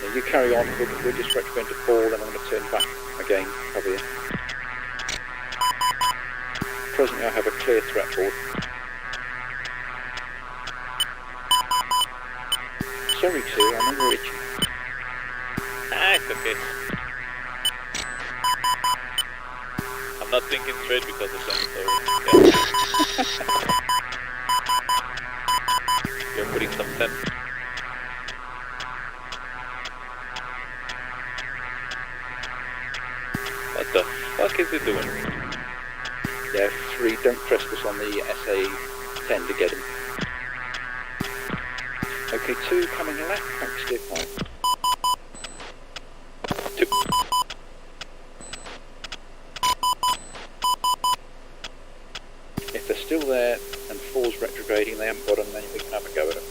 Yeah, you carry on, we're just going to fall, then I'm going to turn back again, cover you. Presently I have a clear threat board. Sorry, 2, I know you're itching. Ah, it's okay. I'm not thinking straight because of them, so yeah. You're putting some sense. What the fuck is it doing? Yeah, 3, don't trespass on the SA-10 to get him. Okay, 2 coming left, thanks to 5. 2. If they're still there and 4's retrograding, they haven't got them, then we can have a go at them.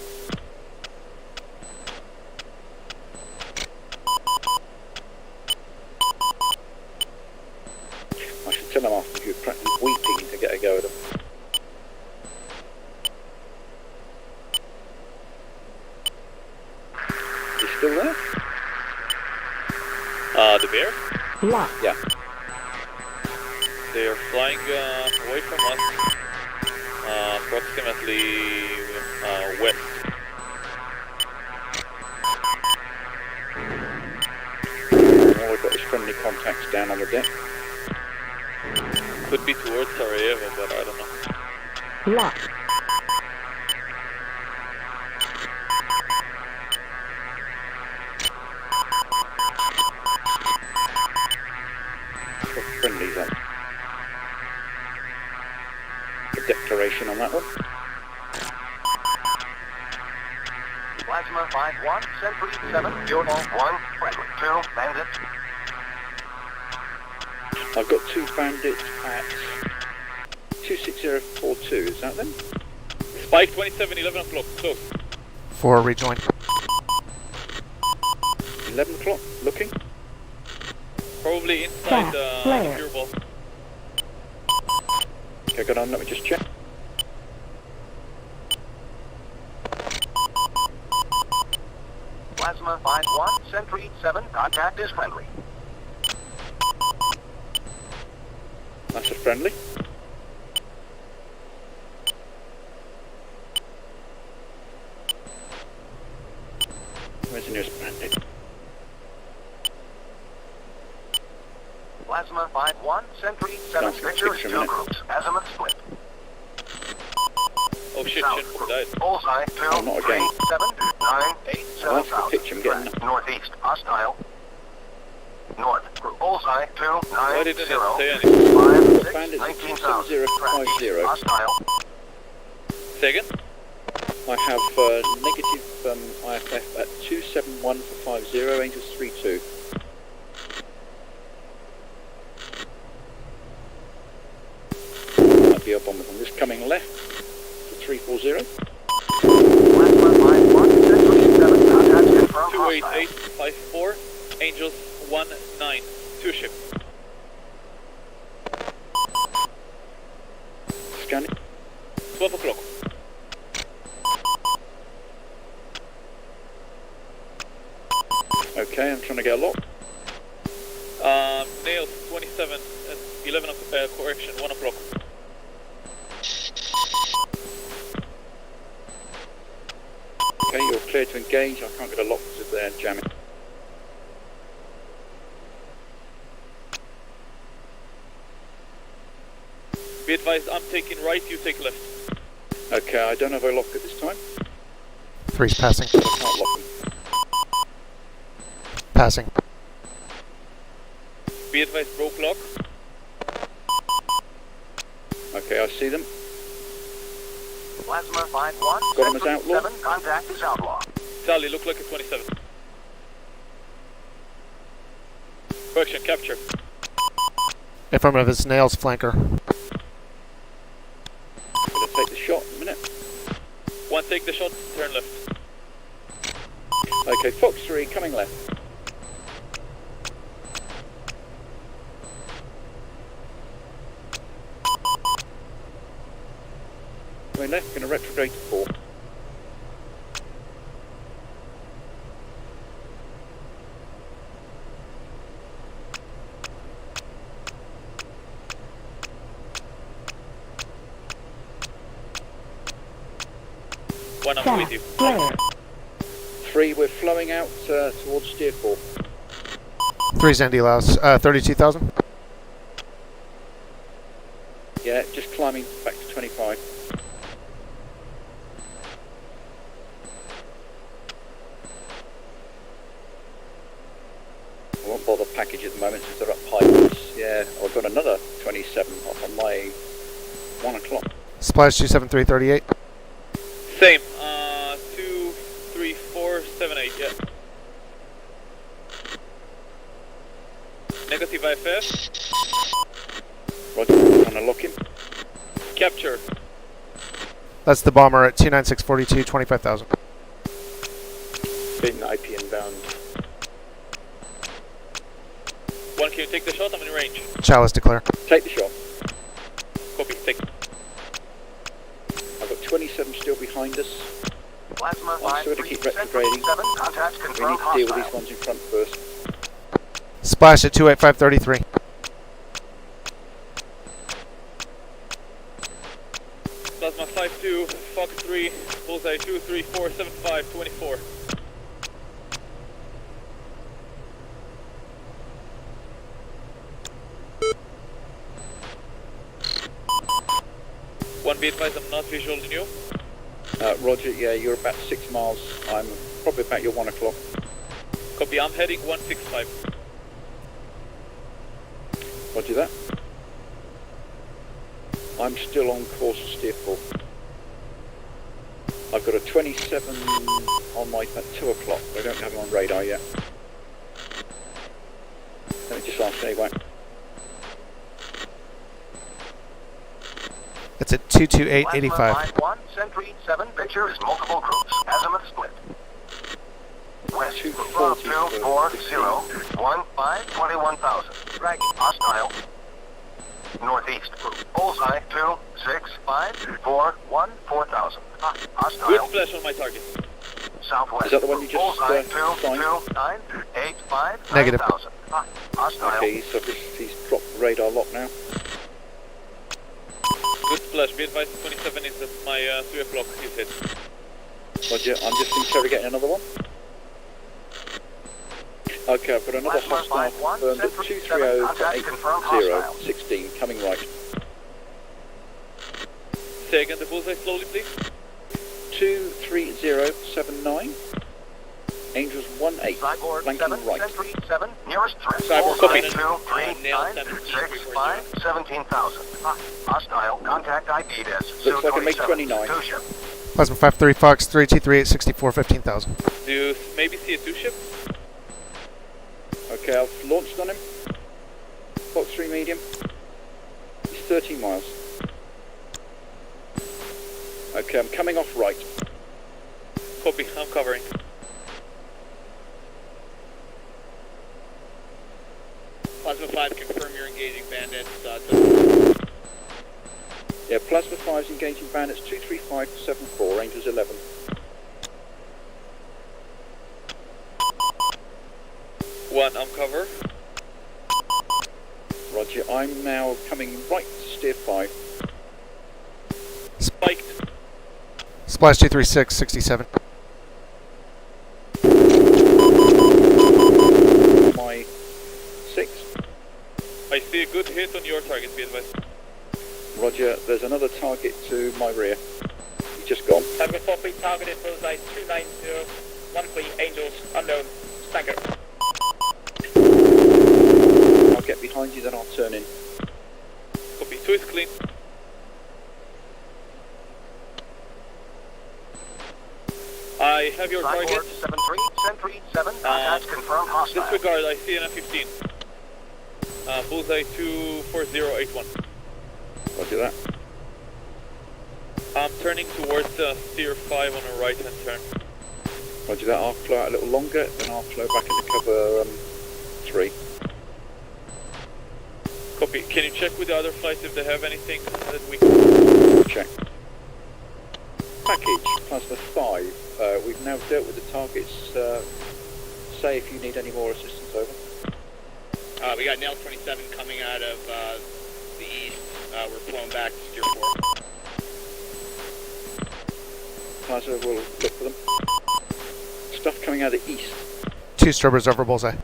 I should tell them after you're practically weeping to get a go at them. You still there? The bear? Yeah. Yeah. They are flying away from us, approximately west. All we've got is friendly contacts down on the deck. Could be towards Sarajevo, but I don't know. Yeah. Got friendlies on. A declaration on that one. Plasma 5-1, Sentry 7, Uoaf 1, friendly 2, bandits. I've got 2 bandits at 26042, is that them? Spike 27, 11 o'clock, close. 4 rejoin. 11 o'clock, looking. Probably inside the fuel ball. Okay, got on, let me just check. Plasma 5-1, Sentry 7, contact is friendly. That's a friendly. Where's the nearest bandit? Plasma 5-1, Sentry 7, picture 2 groups, azimuth split. Oh shit, South, shit, died. Bullseye 2, Oh, not 3, again. 7, 9, 8, 7 that's the south. picture I'm getting. Northeast, hostile. North, group bullseye 2, 9, Why didn't it 0, say anything? 5, 6, Bandits 19 south. 27050. Hostile. Say again? I have negative IFF at 27150, Angels 32. Might be a bomber from this coming left to 340. Plasma 5-1, Sentry 7, contact confirmed hostile. 28854, Angels 19, 2 ship. Scanning. 12 o'clock. Okay, I'm trying to get a lock. Nails 27, 11 correction, 1 o'clock. Okay, you're clear to engage. I can't get a lock because they're jamming. Be advised, I'm taking right, you take left. Okay, I don't have a lock at this time. 3's passing. I can't lock them. Passing. Be advised, broke lock. Okay, I see them. Plasma 5-1. Got them as outlaw. 7, contact is outlaw. Charlie, look like a 27. Correction, capture. Affirmative, it's Nails flanker. Gonna take the shot in a minute. 1, take the shot, turn left. Okay, Fox 3 coming left. Going left, gonna retrograde to 4. One, I'm with you. 3, we're flowing out towards steer 4. 3's Andy Laos, 32,000. Yeah, just climbing back to 25. I won't bother package at the moment since they're up high. Yeah, I've got another 27 off on my 1 o'clock. Splash 27338. Same, 2, 3, 4, 7, 8, yeah. Negative IFS. Roger, I'm gonna lock him. Capture. That's the bomber at 29642, 25,000. Big IP inbound. 1, can you take the shot? I'm in range. Chalice declare. Take the shot. Copy, take. I've got 27 still behind us. Plasma I'm sure to keep retrograding. 7, contact We need confirmed to deal with these hostile. ones in front first. Splash at 28533. Plasma 5-2, Fox 3, bullseye 2, 3, 4, 7, 5, 24. One, be advised, I'm not visual in you. Roger, yeah, you're about 6 miles. I'm probably about your 1 o'clock. Copy, I'm heading 165. Roger that. I'm still on course to steer 4. I've got a 27 on my at 2 o'clock, but I don't have him on radar yet. Let me just ask anyway. It's at 22885. Plasma 5-1, Sentry 7, picture is multiple groups. Azimuth split. West 24015, 21,000. Northeast group. Bullseye 2, 6, 5, 4, 1, 4,000. Hostile. Good splash on my target. Southwest. Is that the one you just Bullseye 2, signed? 2, 9, 8, 5, Negative. 9,000. Hostile. Okay, so he's dropped radar lock now. Good splash, be advised, 27 is at my 3 o'clock, he's hit. Roger, I'm just interrogating another one. Okay, I've got another hostile confirmed at 230 16, coming right. Say again the bullseye slowly, please. 23079. Angels 18, flanking right. Sentry 7, nearest threat. Cyber Bullseye copy. 2, 3, 9, 6, 5, 17,000. Hostile, contact ID'd as Looks like a MiG 27. 29. Two ship. Plasma 53 Fox 3238 64 15,000. Do you maybe see a 2 ship? Okay, I've launched on him. Fox 3 medium. He's 13 miles. Okay, I'm coming off right. Copy, I'm covering. Plasma 5, confirm you're engaging bandits. Yeah, Plasma 5's engaging bandits 23574, Rangers 11. 1 on cover. Roger, I'm now coming right to steer 5. Spiked. Splash 236, 67. My 6. I see a good hit on your target, be advised. Roger, there's another target to my rear. He's just gone. Tango 4-3 targeted bullseye 290, 13 Angels, unknown, Stanker. I'll get behind you, then I'll turn in. Copy, 2 is clean. I have your target. 73, Sentry 7, contact confirmed hostile. Disregard, I see an F-15. Bullseye 24081. Roger that. I'm turning towards steer 5 on a right hand turn. Roger that, I'll flow out a little longer, then I'll flow back into cover 3. Copy, can you check with the other flights if they have anything that we can check? Package, Plasma 5. We've now dealt with the targets. Say if you need any more assistance, over. We got Nail 27 coming out of the east. We're flown back to steer 4. Plasma will look for them. Stuff coming out of the east. 2 Sturbers over bullseye.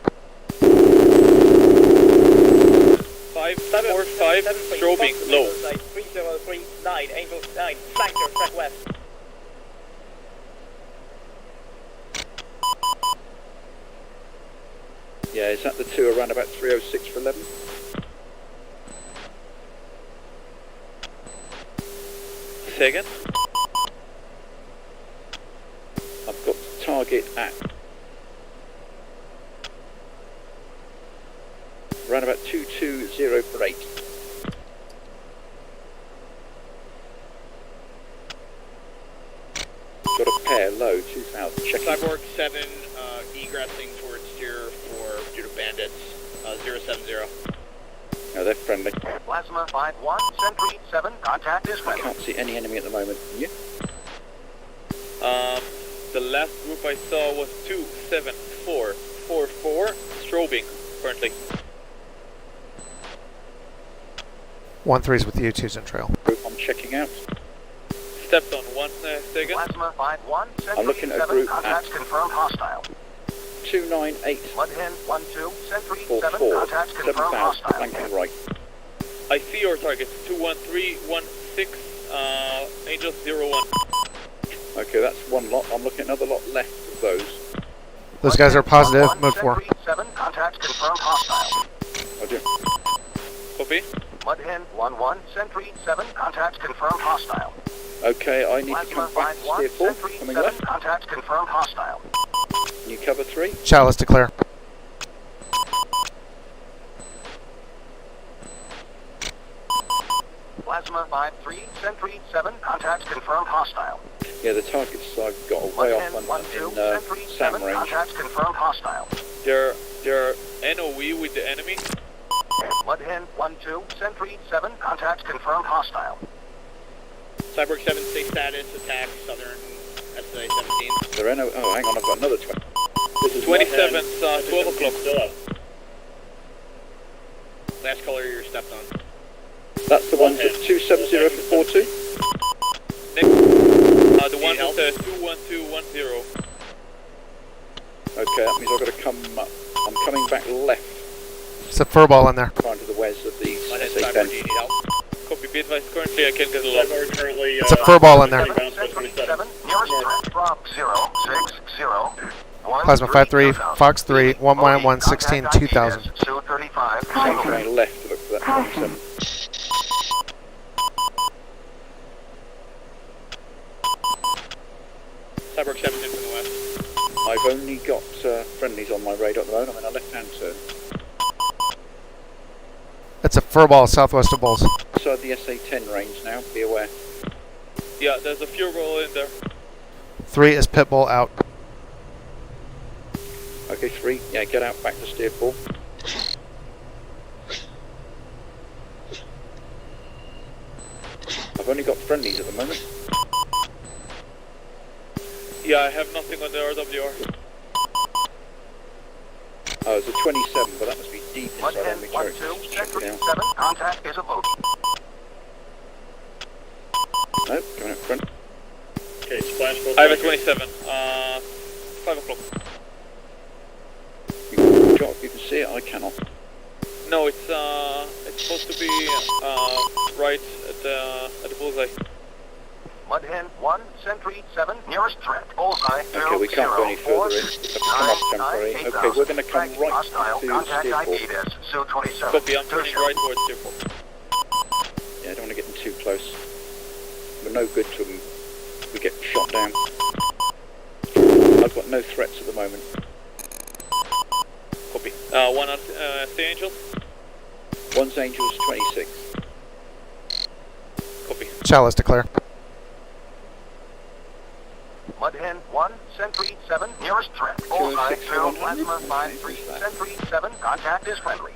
545, strobing, low. 3039, Angel 9, flanker, southwest. Yeah, is that the 2 around about 306 for 11? Second. I've got the target at around about 220 for 8. Got a pair low, 2000. Checking. Cyborg 7 egressing towards steer 4 due to bandits. 070. No, they're friendly. Plasma 5-1, Sentry 7, contact is I friendly. can't see any enemy at the moment. Can you? The last group I saw was 27444, strobing currently. 1-3's with you, 2's in trail. Group I'm checking out. Stepped on 1 second. Plasma 5-1, I'm Sentry looking at a 7, group contacts at confirmed hostile. 298. Bloodhen 1-2, Sentry 7, 44, contacts confirmed 7000, hostile. flanking right. I see your target, 21316, Angel 01. Okay, that's one lot. I'm looking at another lot left of those. Those guys are positive, mode 4. Sentry 7, contacts confirmed hostile. Roger. Copy. Mudhen 1-1, Sentry 7, contacts confirmed hostile. Okay, I need to Plasma come back to 5-1, steer 4, Sentry coming 7, left. contacts confirmed hostile. Can you cover 3? Chalice declare. Plasma 5-3, Sentry 7, contacts confirmed hostile. Yeah, the targets I've got are way off Mudhen on 1-2, in Sentry SAM 7, range. contacts confirmed hostile. They're NOE with the enemy. Mudhen 1-2, Sentry 7, contacts confirmed hostile. Cyborg 7, stay status, attack, southern SA 17. They're NO. Oh, hang on, I've got another 20. This is 27th, 12 o'clock. Still up. Last color you're stepped on. That's the one to 270 for 42. Next, the one with 21210. Okay, that means I've got to come. I'm coming back left. It's a furball in there. Trying to the west of the Cyborg, SA-10. do you need help? Copy, be advised, currently I can't get a lot. Cyborg currently. It's a furball in there. Sentry 7, nearest threat. Drop 060. Plasma 5-3, Fox 3, 111, 16, 2000. Su 35. I'm going left to look for that 27. Cyborg 7 in from the west. I've only got friendlies on my radar at the moment. I'm in a left-hand turn. It's a furball southwest of Bulls. Inside the SA-10 range now, be aware. Yeah, there's a furball in there. 3 is Pitbull out. Okay, 3. Yeah, get out back to steer 4. I've only got friendlies at the moment. Yeah, I have nothing on the RWR. Oh, it's a 27, but that must be deep inside enemy territory. 1-2, Century 7, contact is a boat. Nope, going up front. Okay, splash boat. I have a 27. 5 o'clock. You can see it, I cannot. No, it's supposed to be right at the bullseye. Mudhen 1, Century 7, nearest threat. Bullseye 2, Okay, we can't go any 0, 4, further in. We have to come off temporary. Okay, we're going to come right hostile, to contact Steer ID 4. as Su-27. Copy, I'm turning right towards Steer 4. Yeah, I don't want to get them too close. We're no good to them. We get shot down. I've got no threats at the moment. Copy. One on Stay Angel. One's Angels 26. Copy. Chalice declare. Mudhen 1, Century 7, nearest threat. Bullseye 2, Plasma 5-3, Century 7, contact is friendly.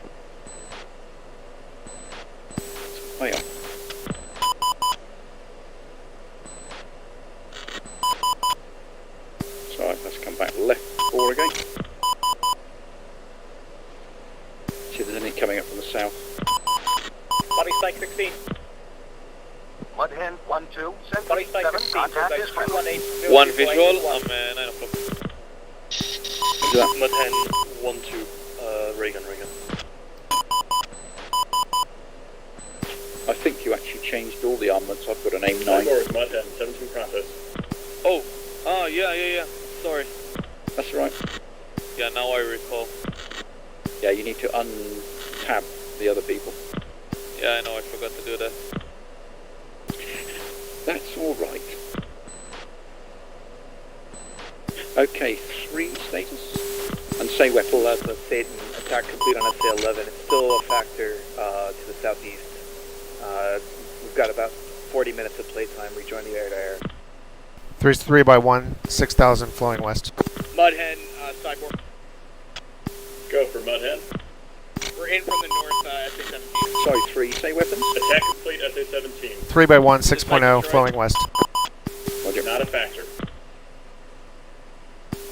Oh yeah. So let's come back left 4 again. See if there's any coming up from the south. Body strike 16. Mudhen 1-2, Century 7, contact is friendly. One visual, I'm 9 o'clock. Who's that? Mudhen 1-2, Reagan. I think you actually changed all the armaments. I've got an aim 9. Cyborg, Mudhen, 17 process. Oh, yeah. Sorry. That's right. Yeah, now I recall. Yeah, you need to untab the other people. Yeah, I know, I forgot to do that. That's alright. Okay, 3 status. And say weapon. Full out of Satan, attack complete on SA-11. It's still a factor to the southeast. We've got about 40 minutes of playtime. Rejoin the air-to-air. 3 by 1, 6,000 flowing west. Mudhen, Cyborg. Go for Mudhen. We're in from the north, SA-17. Sorry, 3, say weapons. Attack complete, SA-17. 3 by 1, 6.0 flowing west. Roger. Not a factor.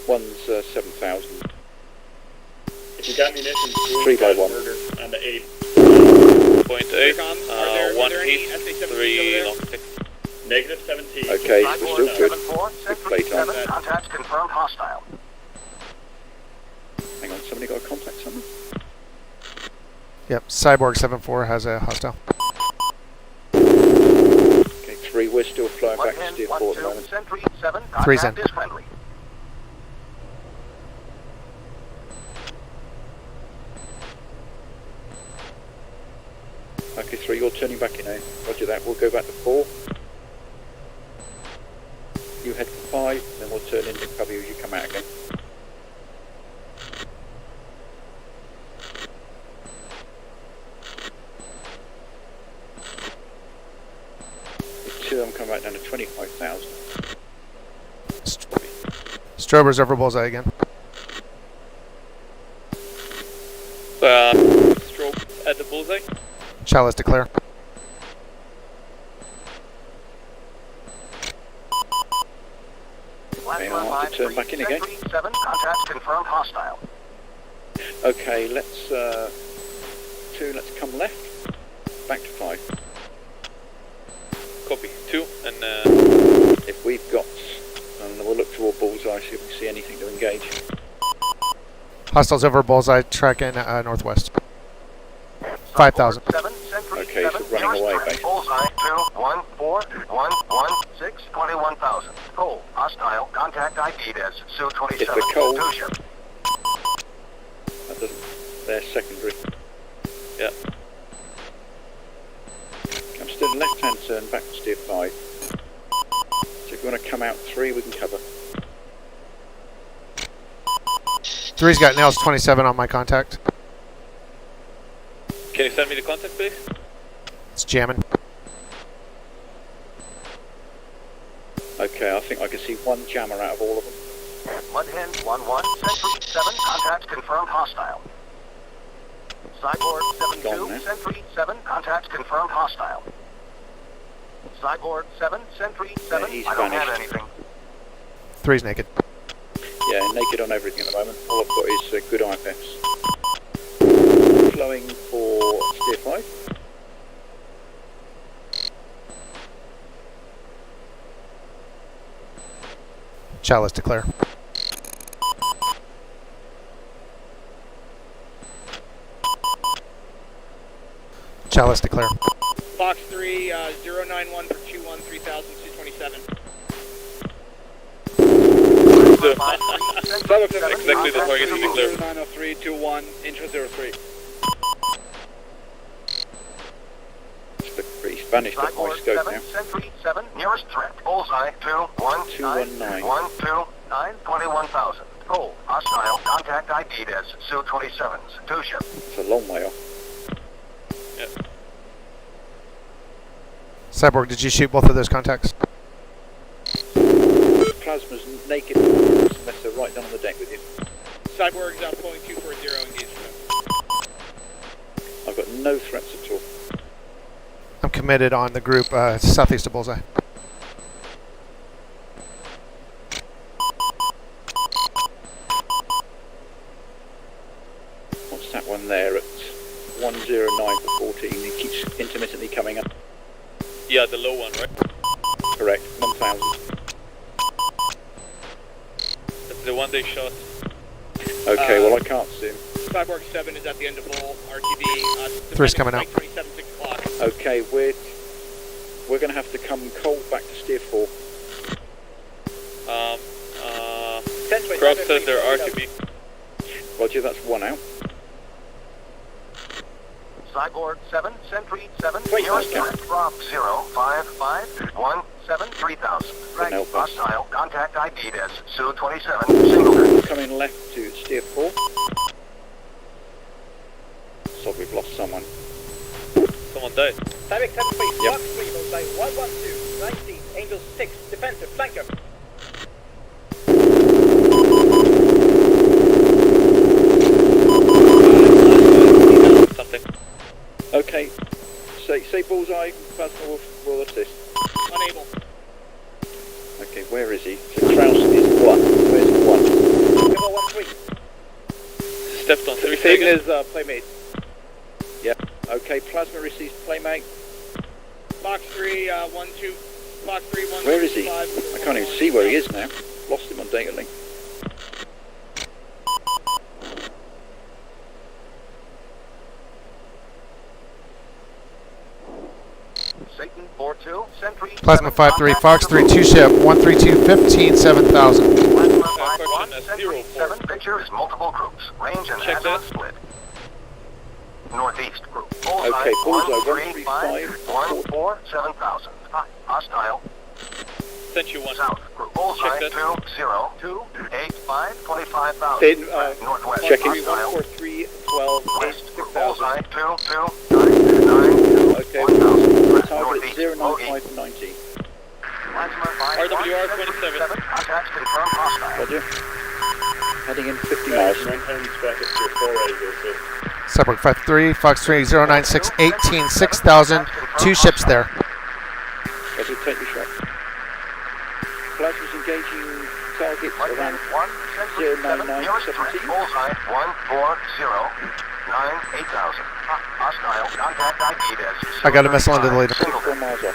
One's 7,000. If you got munitions, 3 by 1. murder on the 8. 0.8, 1 piece, 3 long 6. Negative 17. Okay, we're still good. 7-4, Good Century playtime. 7, contact confirmed hostile. Hang on, somebody got a contact somewhere? Yep, Cyborg 7-4 has a hostile. Okay, 3, we're still flying back to Steer 4 at the moment. Century 7, 3's in. contact is friendly. Okay, 3, you're turning back in, eh? Roger that, we'll go back to 4. You head for 5, then we'll turn in and cover you as you come out again. With 2, I'm coming back down to 25,000. Strober's over bullseye again. Strobe at the bullseye. Chalice declare. Okay, I'll have to turn back in again. 7, contact confirmed hostile. Okay, let's 2, let's come left, back to 5. Copy. 2, and if we've got, and we'll look toward bullseye, see if we see anything to engage. Hostiles over bullseye, track in northwest. 5,000. Okay, so running away, basically. Bullseye 2, 1, 4, 1, 1, 6, 21,000. Cole, hostile, contact ID'd as Su-27. If we're cold, 2 ship. that doesn't, they're secondary. Yeah. I'm still left-hand turn, back to Steer 5. So if you want to come out 3, we can cover. 3's got nails 27 on my contact. can you send me the contact, please? It's jamming. Okay, I think I can see 1 jammer out of all of them. Mudhen 1-1, Century 7, contact confirmed hostile. Cyborg 7-2, Century 7, contact confirmed hostile. Cyborg 7, Century 7, he's I don't have vanished. anything. 3's naked. Yeah, naked on everything at the moment. All I've got is good IFFs. flowing for steer 5. Chalice declare. Chalice declare. Fox 3, 091 for 21, 3,227. Exactly the target to declare. 903, 21, intro 03. He's vanished off my scope now. Sentry 7, nearest threat. Bullseye 219 129 21,000. Goal. Hostile. Contact ID'd as Su-27s. 2 ship. It's a long way off. Yeah. Cyborg, did you shoot both of those contacts? Plasma's naked. Unless they're right down on the deck with you. Cyborg's outgoing 240, engaged. I've got no threats at all. I'm committed on the group southeast of Bullseye. What's that one there at 109 for 14? It keeps intermittently coming up. Yeah, the low one, right? Correct, 1,000. That's the one they shot. Okay, well I can't see him. Cyborg 7 is at the end of full RTB. 3's coming out. 27, 6 o'clock. Okay, we're going to have to come cold back to steer 4. Cross said their RTB. Roger, that's 1 out. Cyborg 7, Sentry 7, nearest threat. Rob 055 173,000. Hostile, contact ID'd as Su-27, Singleton. Coming left to steer 4. So we've lost someone. Someone died. Cyborg 7, please. Yep. Fox 3, Bullseye 112, 19, Angel 6, defensive, flanker. Something. Okay, say Bullseye, Plasma will assist. Unable. Okay, where is he? So Kraus is 1. Where's 1? Level 1-3. Stepped on 3 Receiving seconds. his playmate. Yep. Okay, Plasma receives playmate. Fox 3, 1-2. Fox 3, 1 Where is he? 5. I can't even see where he is now. Lost him on data link. Satan 4-2, Sentry Plasma 5-3, Fox 3, 2 ship, 132, 15, 7,000. Plasma 5-1, Sentry 7, picture is multiple groups. Range and azimuth split. Northeast group. Bullseye, Okay, Bullseye 135 14 7,000. Hostile. Sent you one. South group. Bullseye 2 0 2 8 5 25,000. Satan, Northwest. checking. Hostile. 143, 12, 8, West group. 6,000. Bullseye 2 2 9 9 Okay, 1,000. target Northeast. 095 90. Plasma 5 RWR 27. Contacts confirmed hostile. Roger. Heading in 50 miles. Cyborg 5-3, Fox 3, 096, 18, 6,000. 2 ships there. Roger, take your shot. Plasma's engaging targets around 09917. Bullseye 140 9 8,000. Hostile. Contact ID'd as I got a missile into the leader. 4 miles off.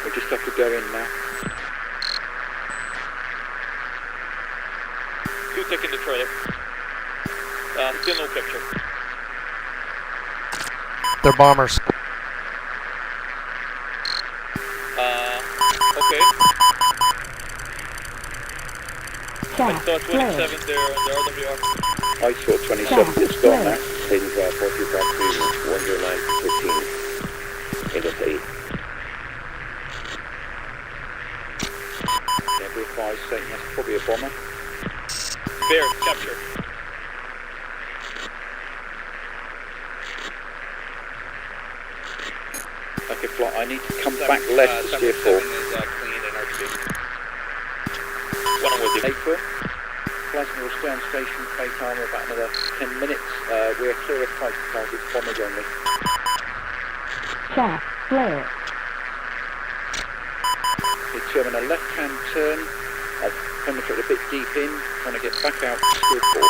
We just have to go in now. Two taking the trailer. Still no capture. They're bombers. Okay. I saw 27 there on the RWR. I saw 27, it's gone now. Satan 425 109 15. Angels 8. Every 5 Satan, that's probably a bomber. Bear, capture. Okay, flight, I need to come back left to steer 4. Is clean and RTB. One with you. April. Plasma will stay on station, plate armor about another 10 minutes. We are clear of fighter targets, bombers only. Check. Flare. Determine a left-hand turn. I've penetrated a bit deep in, trying to get back out to steer 4.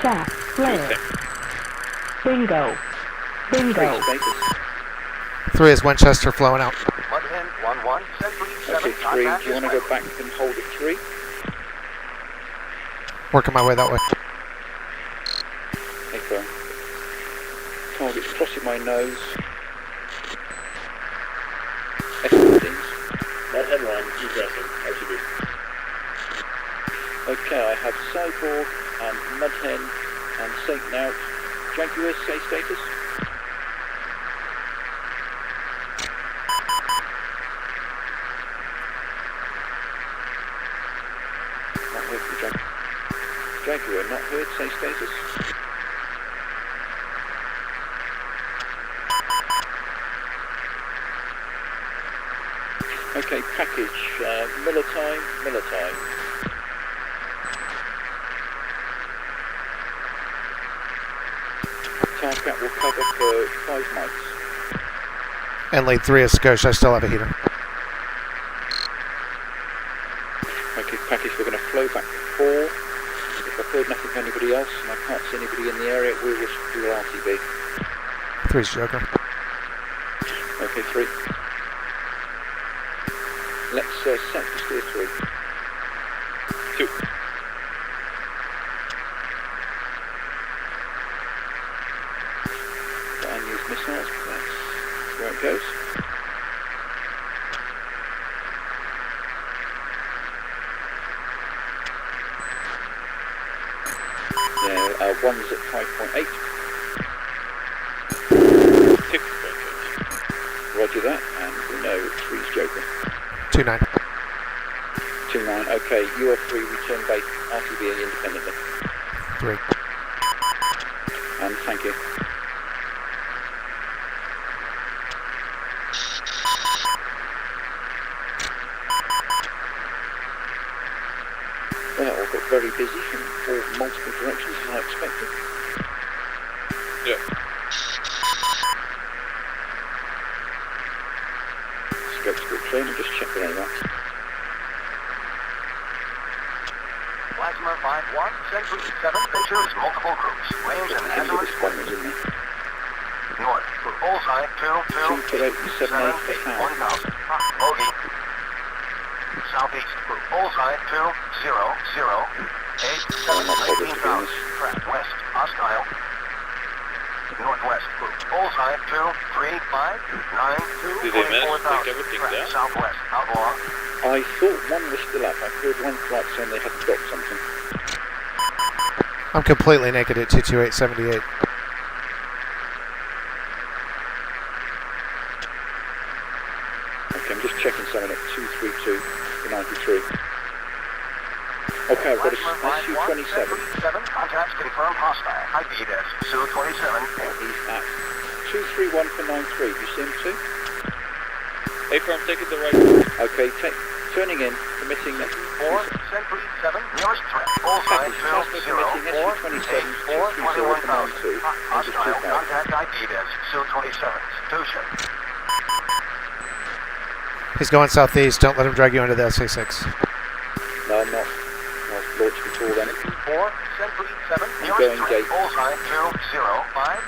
Jack, flare. Bingo. Bingo. 3 is Winchester flowing out. Mud hen 1-1, Sentry 7, Okay, 3, do you want to go back and hold at 3? Working my way that way. Echo. Target's crossing my nose. F-15s. Mud hen 1, egressing, RTB. Okay, I have Cyborg and Mudhen and Satan out. Jaguar, say status. Not heard from Jaguar, not heard, say status. Okay, package, Miller time. TARCAP will cover for 5 mics. And lead 3 is Scotia. I still have a heater. Okay, package, we're going to flow back to 4. If I've heard nothing from anybody else and I can't see anybody in the area, we will do RTB. 3's Joker. Okay, 3. Let's set to steer 3. 2. Unused missiles, that's where it goes. Yeah, 1's at 5.8. 6.8. Roger that, and we know 3's Joker. 2-9. 2-9, okay, Uoaf 3, return base, RTB independently. 3. And thank you. Well, all got very busy from all multiple directions as I expected. Yeah. Scope training, just check the radar. Plasma 5-1, Sentry 7, pictures multiple groups. Range and azimuth. North, for bullseye 227, 1000. Bogey. Southeast, for bullseye 200, 18,000. Track west, hostile. Northwest, for bullseye 235, 92, 44,000. Track southwest, outlaw. I thought one was still up. I heard one flight saying they hadn't got something. I'm completely naked at 22878. Okay, I'm just checking something at 232 to 93. Okay, I've got a Su-27. 7, contacts confirmed hostile. ID desk, Su-27. He's at 231 for 93. Do you see him too? Hey, I'm taking the right. Okay, turning in, committing. 4, Sentry 7, nearest threat. Bullseye 204, 21,000. Hostile, contact ID desk, Su-27. 2 ship. He's going southeast. Don't let him drag you into the SA-6. No, I'm not. I'll launch before then. 4, Sentry 7, nearest going threat. gate. Bullseye 205,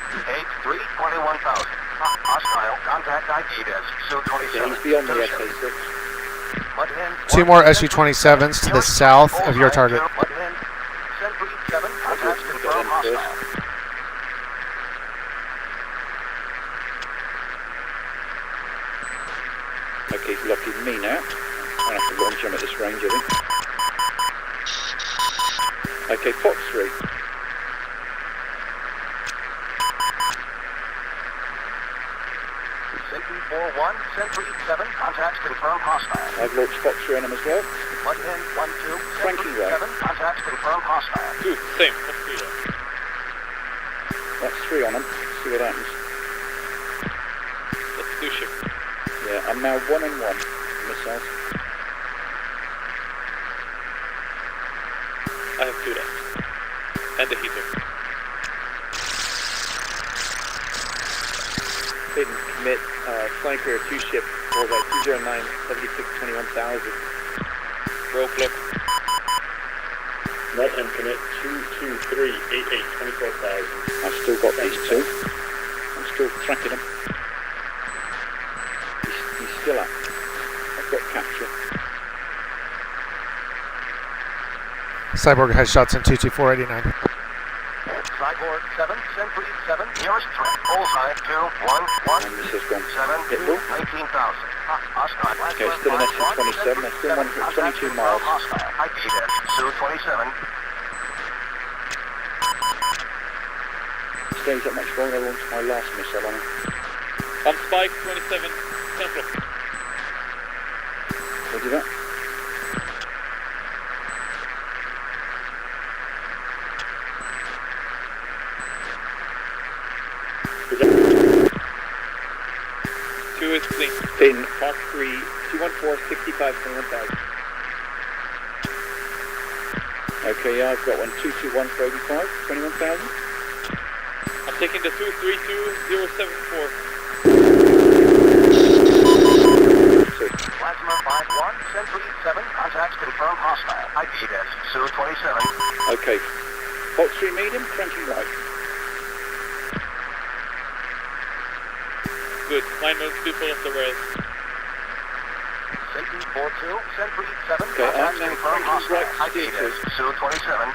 21,000. Hostile, contact ID desk, Su-27. Yeah, he's beyond the SA-6. 2 more Su-27s to the south of your target. Sentry 7, contacts confirmed hostile. Okay, he's locking me now. I'll have to launch him at this range, I think. Okay, Fox 3. Sentry 4-1, Sentry 7, contacts confirmed hostile. I've launched Fox 3 on him as well. Mudhen 1-2, Frankie Sentry right. 7, contacts confirmed hostile. 2, same. That's 3 there. That's 3 on him. See what happens. That's 2 ship. Yeah, I'm now 1 and 1 missiles. I have 2 left. And the heater. Didn't commit, flank carrier 2 ship, or by 209, 76, 21,000. Row clock. Mud Hen commit 22388 24,000. I've still got these two. I'm still tracking them. He's still up. I've got capture. Cyborg has shots in 22489. Cyborg 7, Sentry 7, nearest threat. Bullseye 211. And this has gone 7, 19,000. Hostile. Okay, still an SC-27. They're still 122 miles. Hostile. ID dash Su-27. Stays that much longer. I launched my last missile on him. On Spike 27, 10 o'clock. Roger that. Two is clean. Thin. Park 3, 214, 65, 21,000. Okay, yeah, I've got one 221 for 85, 21,000. I'm taking the 232074. Plasma 5-1, Sentry 7, contacts confirmed hostile. ID dash Su-27. Okay. Box 3 medium, cranking right. Good. Mine moves people off the rails. Satan 4-2, Sentry 7, Okay, I'm contacts now confirmed cranking hostile. right ID dash Su-27.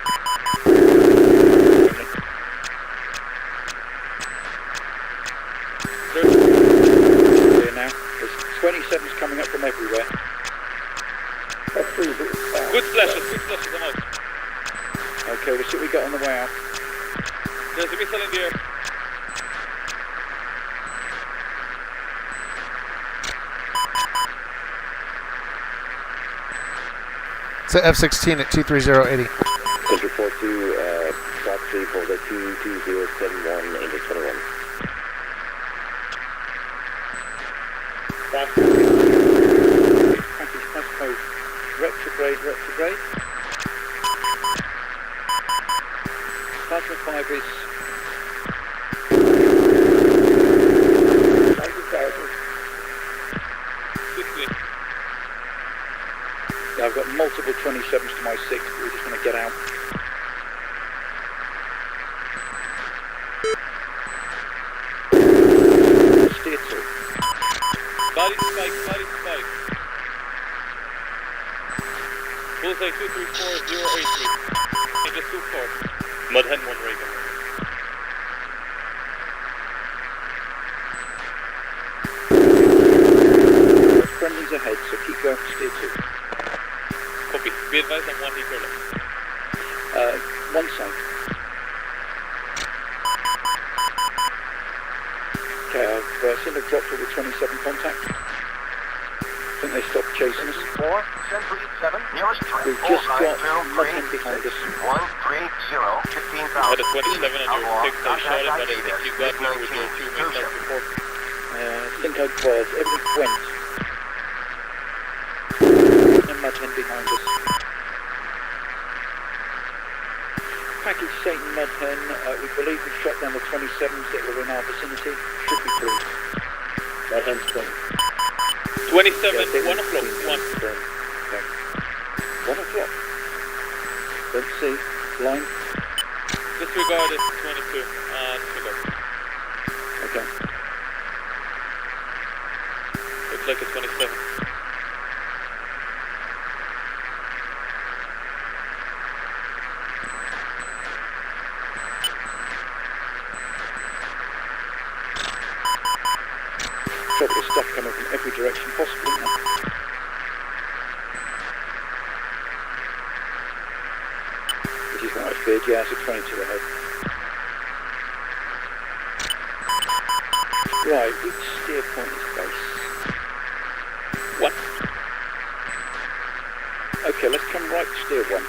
Here now. There's 27s coming up from everywhere. Good splashes, I'm out. Okay, we'll see what we got on the way out. There's a missile in the air. It's a F-16 at 23080. Central 42, Block 3, Volga 22071 into 21. Retrograde. Plasma 5 is... Yeah, I've got multiple 27s to my 6, we're just going to get out. Steer to. Body spike. Bullseye 234083. Into 24. Mud Hen 1 Reagan. Friendly's ahead, so keep going for steer 2. Copy. Be advised on 1 heater left. One side. Okay, I've seen a drop to the 27 contact. I think they stopped chasing us. 4, Sentry 7, nearest threat. We've just got nothing behind us. 130, 15,000. I had a 27 on your 6, I shot it, but I think you got me with your 2 wings up before. I think I was. Everything went. And Mud Hen behind us. Package Satan Mud Hen, we believe we've shot down the 27s that were in our vicinity. Should be clear. Mud Hen's clean. 27, 1 o'clock, 1. Okay. 1 o'clock. Don't see. Blind. Disregard is 22. Disregard. Okay. Looks like a 27. Trouble with stuff coming from every direction possible, isn't it? Which is what I feared. Yeah, it's a 22 ahead. Right, which steer point is base? 1. Okay, let's come right to steer 1.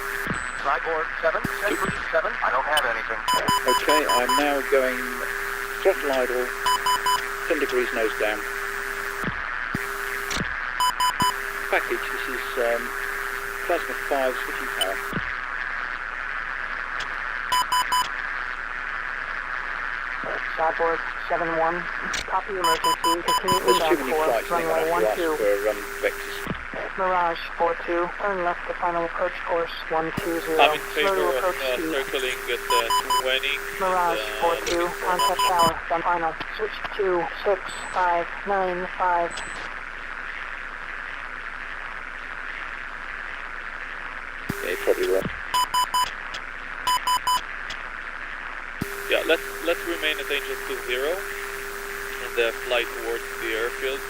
Cyborg 7, Sentry 7, I don't have anything. Okay, I'm now going throttle idle, 10 degrees nose down. Package, this is Plasma 5 switching power. Cyborg 7-1, copy emergency, continue There's too inbound many course, flights, they're going runway to have to 12. ask for vectors. Mirage 42, turn left to final approach course 120. I'm in favor Slow of approach speed. circling at 220. Mirage 42, contact tower, then final. Switch 26595. Yeah, you're probably right. Yeah, let's remain at angles to 0 and fly towards the airfield.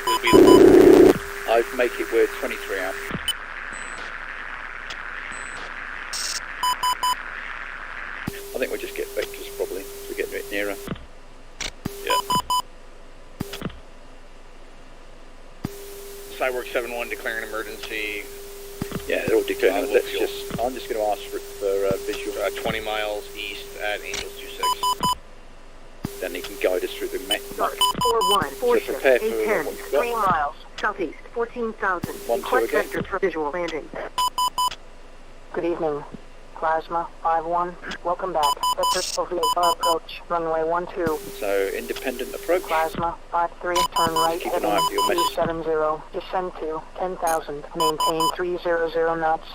Will be. I'd make it we're 23 out. I think we'll just get vectors probably as we get a bit nearer. Yeah. Cyborg 7-1 declaring emergency. Yeah, they're all declaring. I'm just going to ask for visual. 20 miles east at Angels 26. Then he can guide us through the map. 4-1, So prepare for 810, what you've got. 3 miles, southeast, 14,000. 1-2 Request again. vectors for visual landing. Good evening. Plasma 5-1, welcome back. Vectors for VFR approach, runway 12. So independent approach. Plasma 5-3, turn right Keep an heading eye out for your message. 270, descend to 10,000, maintain 300 knots.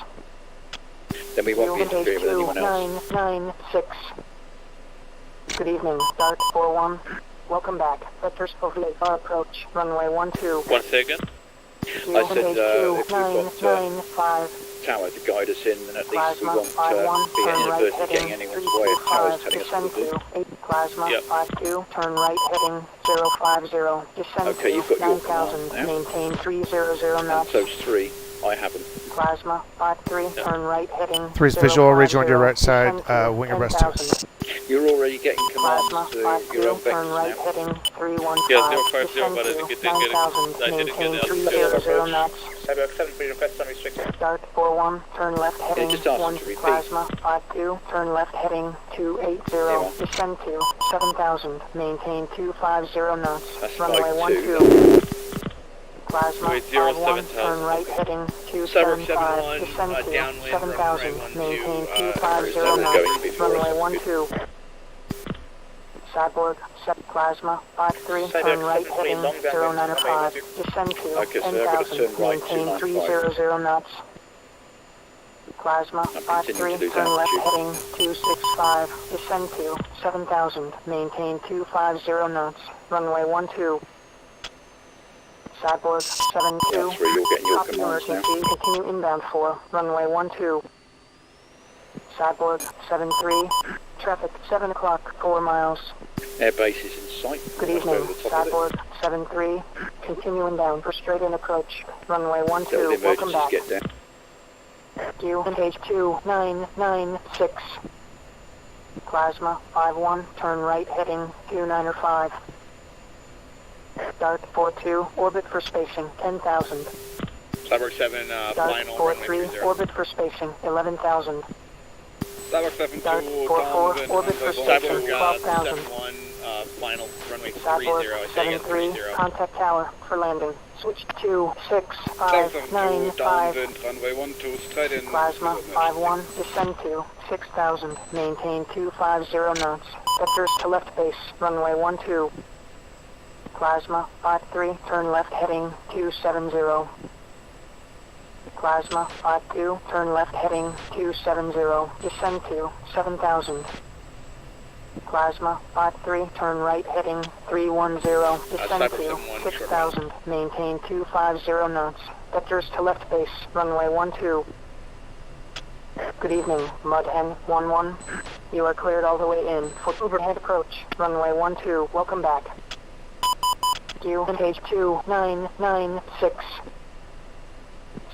Then we won't be interfering with anyone else. 2996. Good evening, Dart 4-1, welcome back. Vectors for VFR approach, runway 12. 1 second. I said if we've got 995. tower to guide us in, then at least we Plasma won't 5-1, be turn right inadvertently getting heading anyone's way if tower's 325, telling us descend what to do. to 8. Plasma Yep. 5-2, turn right heading 050, descend Okay, you've to got your 9,000, command now. maintain 300 And knots. so's 3. I haven't. Plasma 5-3, turn right heading 3's visual, 050, rejoin your right side, descend to winger rest 10,000. You're already getting commands Plasma to your own 5-2, turn vectors right now. heading 315, Yeah, 050, descend but I to didn't get it. 9,000, I didn't get maintain it. 300 knots. Cyborg 7-3 request unrestricted. Dart 4-1, turn left heading just ask 1. them to repeat. Plasma 5-2, turn left heading 280, descend to 7,000, maintain 250 knots. That's Runway 5-2. 12. Plasma Wait, 0, 5-1, 7,000. turn right heading Cyborg 275, 7-1, descend to downwind, 7,000, runway 12, maintain It's 250 going to knots. be for us, Runway that's good. 12. Cyborg, Plasma 5-3, turn Cyborg right 7-3, heading long downwind, 095, runway descend to Okay, so I've got to 10,000, turn right maintain 295. 300 knots. Plasma I'm continuing 5-3, to lose turn left altitude. heading 265, descend to 7,000, maintain 250 knots. Runway 12. Cyborg 7-2, That's where you're getting your copy commands now. emergency, continue inbound for runway 12. Cyborg 7-3, traffic 7 o'clock, 4 miles. Air base is in sight. Good Let's go evening, to the top of it. Cyborg 7-3, continue inbound for straight in approach. Runway Tell the 12, welcome emergencies back. get down. You engage 2996. Plasma 5-1, turn right heading 295. Dart 4-2, orbit for spacing 10,000. Cyborg 7, Dart final runway 4-3, 30. orbit for spacing 11,000. Cyborg 7-2, Dart 4-4, orbit for spacing Cyborg 12,000. 7-1, final runway 30. Cyborg I say again 7-3, 30. contact tower for landing. Switch to Cyborg 7-2, 6595. downwind, runway 12, straight in. Plasma 5-1, descend to 6,000, maintain 250 knots. Vectors to left base, runway 12. Plasma 5-3, turn left heading 270. Plasma 5-2, turn left heading 270, descend to 7,000. Plasma 5-3, turn right heading 310, descend to 6,000, maintain 250 knots. Vectors to left base, runway 12. Good evening, Mudhen 1-1. You are cleared all the way in for overhead approach, runway 12, welcome back. You engage 2996.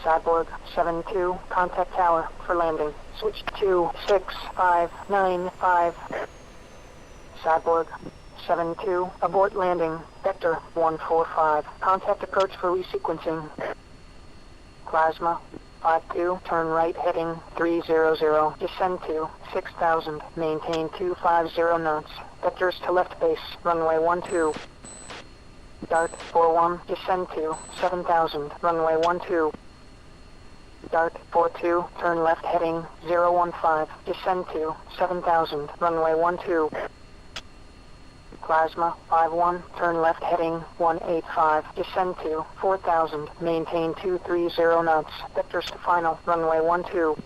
Cyborg 7-2, contact tower for landing. Switch to 6595. Cyborg 7-2, abort landing. Vector 145. Contact approach for resequencing. Plasma 5-2, turn right heading 300. Descend to 6,000, maintain 250 knots. Vectors to left base, runway 12. Dart 4-1, descend to 7,000, runway 12. Dart 4-2, turn left heading 015, descend to 7,000, runway 12. Plasma 51, turn left heading 185, descend to 4000, maintain 230 knots, vectors to final, runway 12.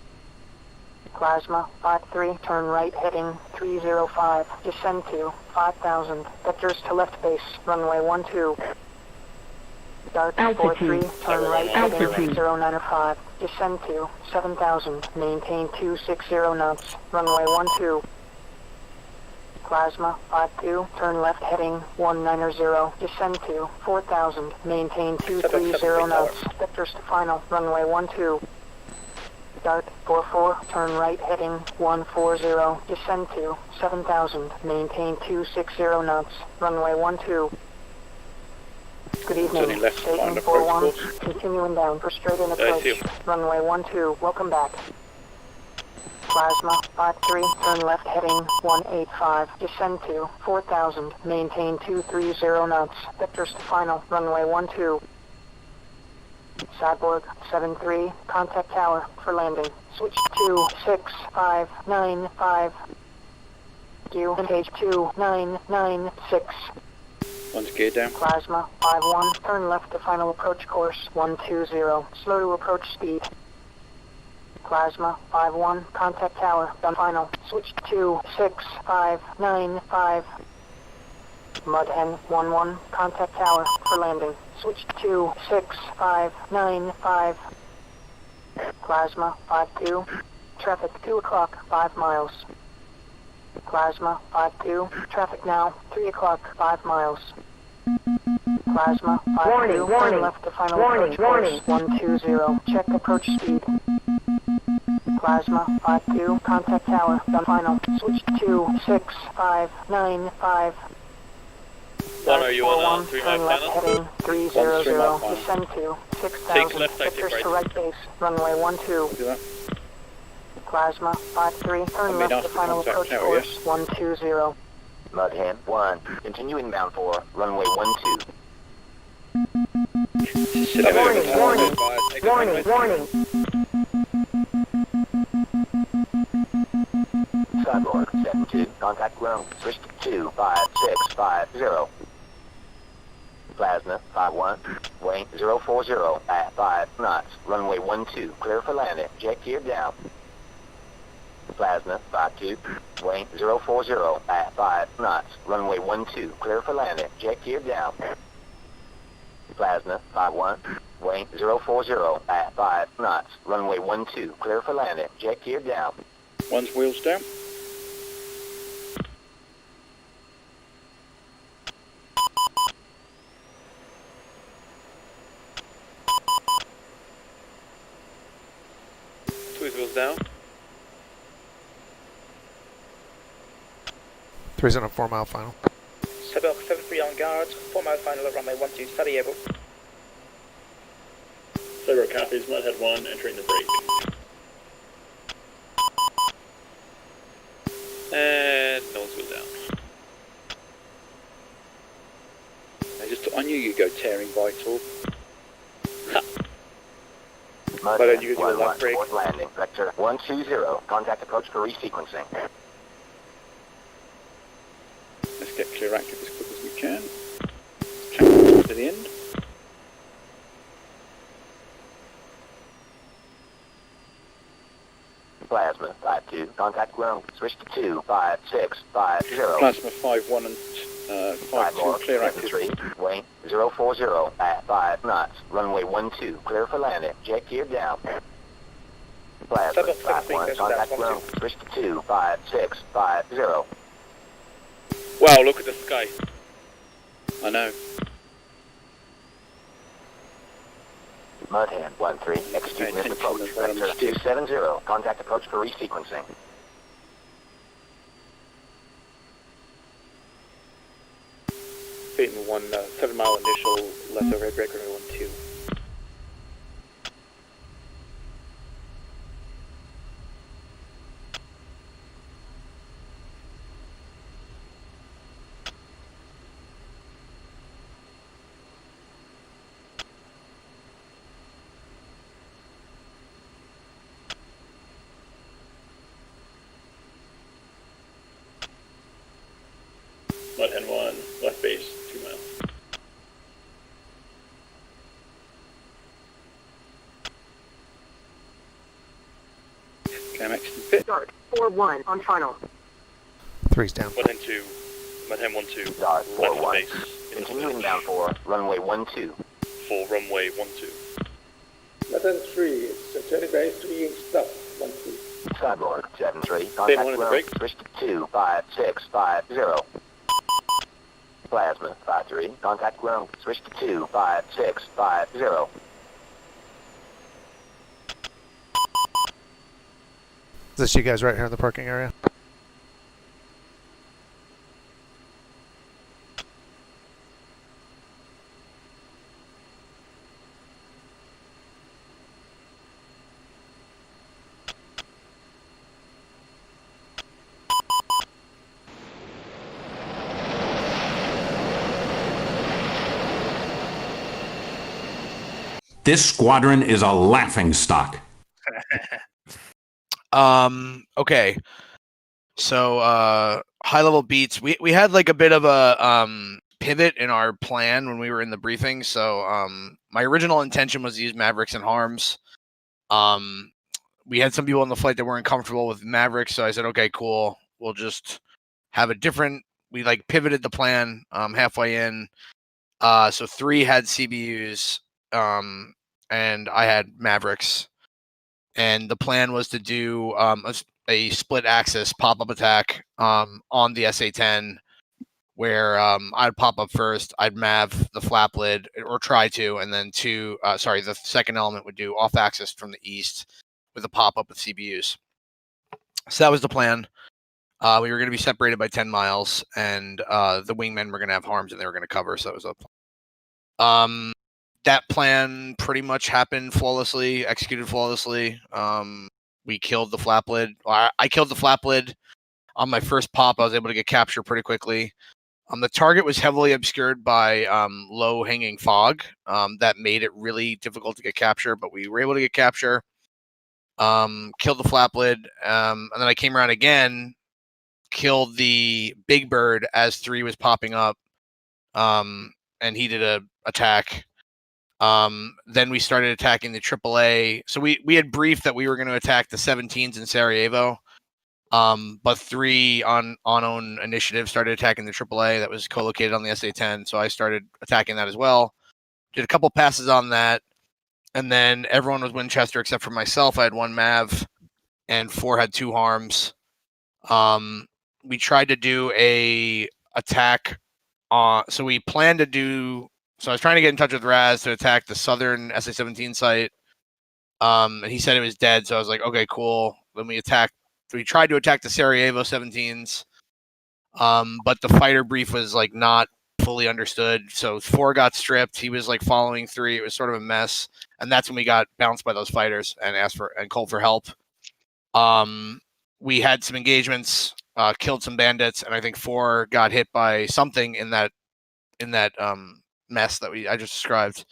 Plasma 53, turn right heading 305, descend to 5000, vectors to left base, runway 12. Dart 43, turn right heading 095, descend to 7000, maintain 260 knots, runway 12. Plasma 52, turn left heading 190, descend to 4000, maintain 230 knots, vectors to final, runway 12. Dart 44, turn right heading 140, descend to 7000, maintain 260 knots, runway 12. Good evening, Satan 41, continuing down for straight in approach, runway 12, welcome back. Plasma 53, turn left heading 185, descend to 4000, maintain 230 knots, vectors to final, runway 12. Cyborg 73, contact tower for landing. Switch to 6595. Engage 2996. One's gear down. Plasma 51, turn left to final approach course 120, slow to approach speed. Plasma 51, contact tower, done final. Switch to 6595. Mudhen 11, contact tower for landing. Switch to 6595. Plasma 52, traffic 2 o'clock, 5 miles. Plasma 52, traffic now, 3 o'clock, 5 miles. Plasma 52, turn left to final approach course 120, check approach speed. Plasma 52, contact tower, done final. Switch to 6595. One, are you on 3 turn mile left final? heading 300, descend to 6000, left, I take vectors right. to right base, runway 12. Do that. Plasma 53, turn made left off to the final contact approach tower, course yes? 120. Mudhen 1, continuing bound for runway 12. Warning. Cyborg 72, contact ground, switch to 25650. Plasma 51, weight 040 at 5 knots, runway 12, clear for landing, jet gear down. Plasma 52, weight 040 at 5 knots, runway 12, clear for landing, jet gear down. Plasma 51, weight 040 at 5 knots, runway 12, clear for landing, jet gear down. One's wheels down. Two wheels down. 3's on a 4 mile final. Cyborg 73 on guard. 4 mile final at runway 12, Sarajevo. Cyber copies, Mudhead 1, entering the break. And nose wheel down. I knew you'd go tearing vital. Mudhead But you could do a 11, left brake. fourth landing, vector 120, contact approach for resequencing. Let's get clear active as quick as we can. Channel to the end. Plasma 52, contact ground, switch to 25650. Plasma 5-1 and 5-2, clear active. 3, weight 040 at 5 knots, runway 12, clear for landing, jet gear down. Plasma 51, contact ground, switch to 25650. Wow, look at the sky. I know. Mudhead 13, execute missed approach, vector 270, contact approach for resequencing. Phaeton 1, 7 mile initial, left over break runway 12. Mud Hen 1, left base, 2 miles. Cam action fit. Start. 4-1 on final. 3's down. Mud Hen 2, Mud Hen 1-2. Dart Left 4-1. base. Continuing down 4, runway 12. Full runway 12. Button 3, it's 20 base, 3 inch stop, 12. Cyborg 7-3. Same Contact one in the ground. break. Switch to 25650. Plasma 5-3. Contact ground. Switch to 25650. Is this you guys right here in the parking area? This squadron is a laughingstock. Okay. So high level beats. We had like a bit of a pivot in our plan when we were in the briefing. So my original intention was to use Mavericks and Harms. We had some people on the flight that weren't comfortable with Mavericks, so I said, okay, cool. We'll just have a different. We like pivoted the plan halfway in. So 3 had CBUs, and I had Mavericks. And the plan was to do a split axis pop-up attack on the SA-10, where I'd pop up first, I'd mav the flap lid, or try to, and then the second element would do off axis from the east with a pop-up with CBUs. So that was the plan. We were going to be separated by 10 miles, and the wingmen were going to have Harms, and they were going to cover, so that was a plan. That plan pretty much happened flawlessly, executed flawlessly. We killed the flap lid. I killed the flap lid on my first pop. I was able to get capture pretty quickly. The target was heavily obscured by low-hanging fog. That made it really difficult to get capture, but we were able to get capture. Killed the flap lid, and then I came around again, killed the big bird as 3 was popping up, and he did a attack. Then we started attacking the AAA. So we had briefed that we were going to attack the 17s in Sarajevo, but 3 on own initiative started attacking the AAA that was co-located on the SA-10. So I started attacking that as well. Did a couple passes on that, and then everyone was Winchester except for myself. I had 1 Mav, and 4 had 2 Harms. We tried to do a attack so we planned to do. So I was trying to get in touch with Raz to attack the southern SA-17 site, and he said it was dead. So I was like, okay, cool. Then we tried to attack the Sarajevo 17s, but the fighter brief was like not fully understood. So 4 got stripped. He was like following 3. It was sort of a mess, and that's when we got bounced by those fighters and called for help. We had some engagements, killed some bandits, and I think 4 got hit by something in that mess that I just described.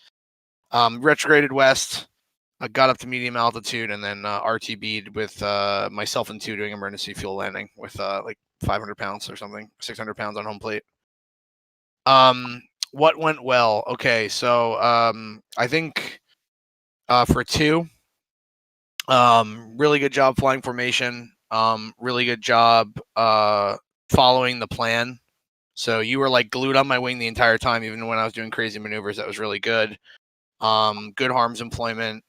Retrograded west, got up to medium altitude, and then RTB'd with myself and 2 doing emergency fuel landing with like 500 pounds or something, 600 pounds on home plate. What went well? Okay, so I think for 2, really good job flying formation. Really good job following the plan. So you were like glued on my wing the entire time, even when I was doing crazy maneuvers. That was really good. Good Harms employment.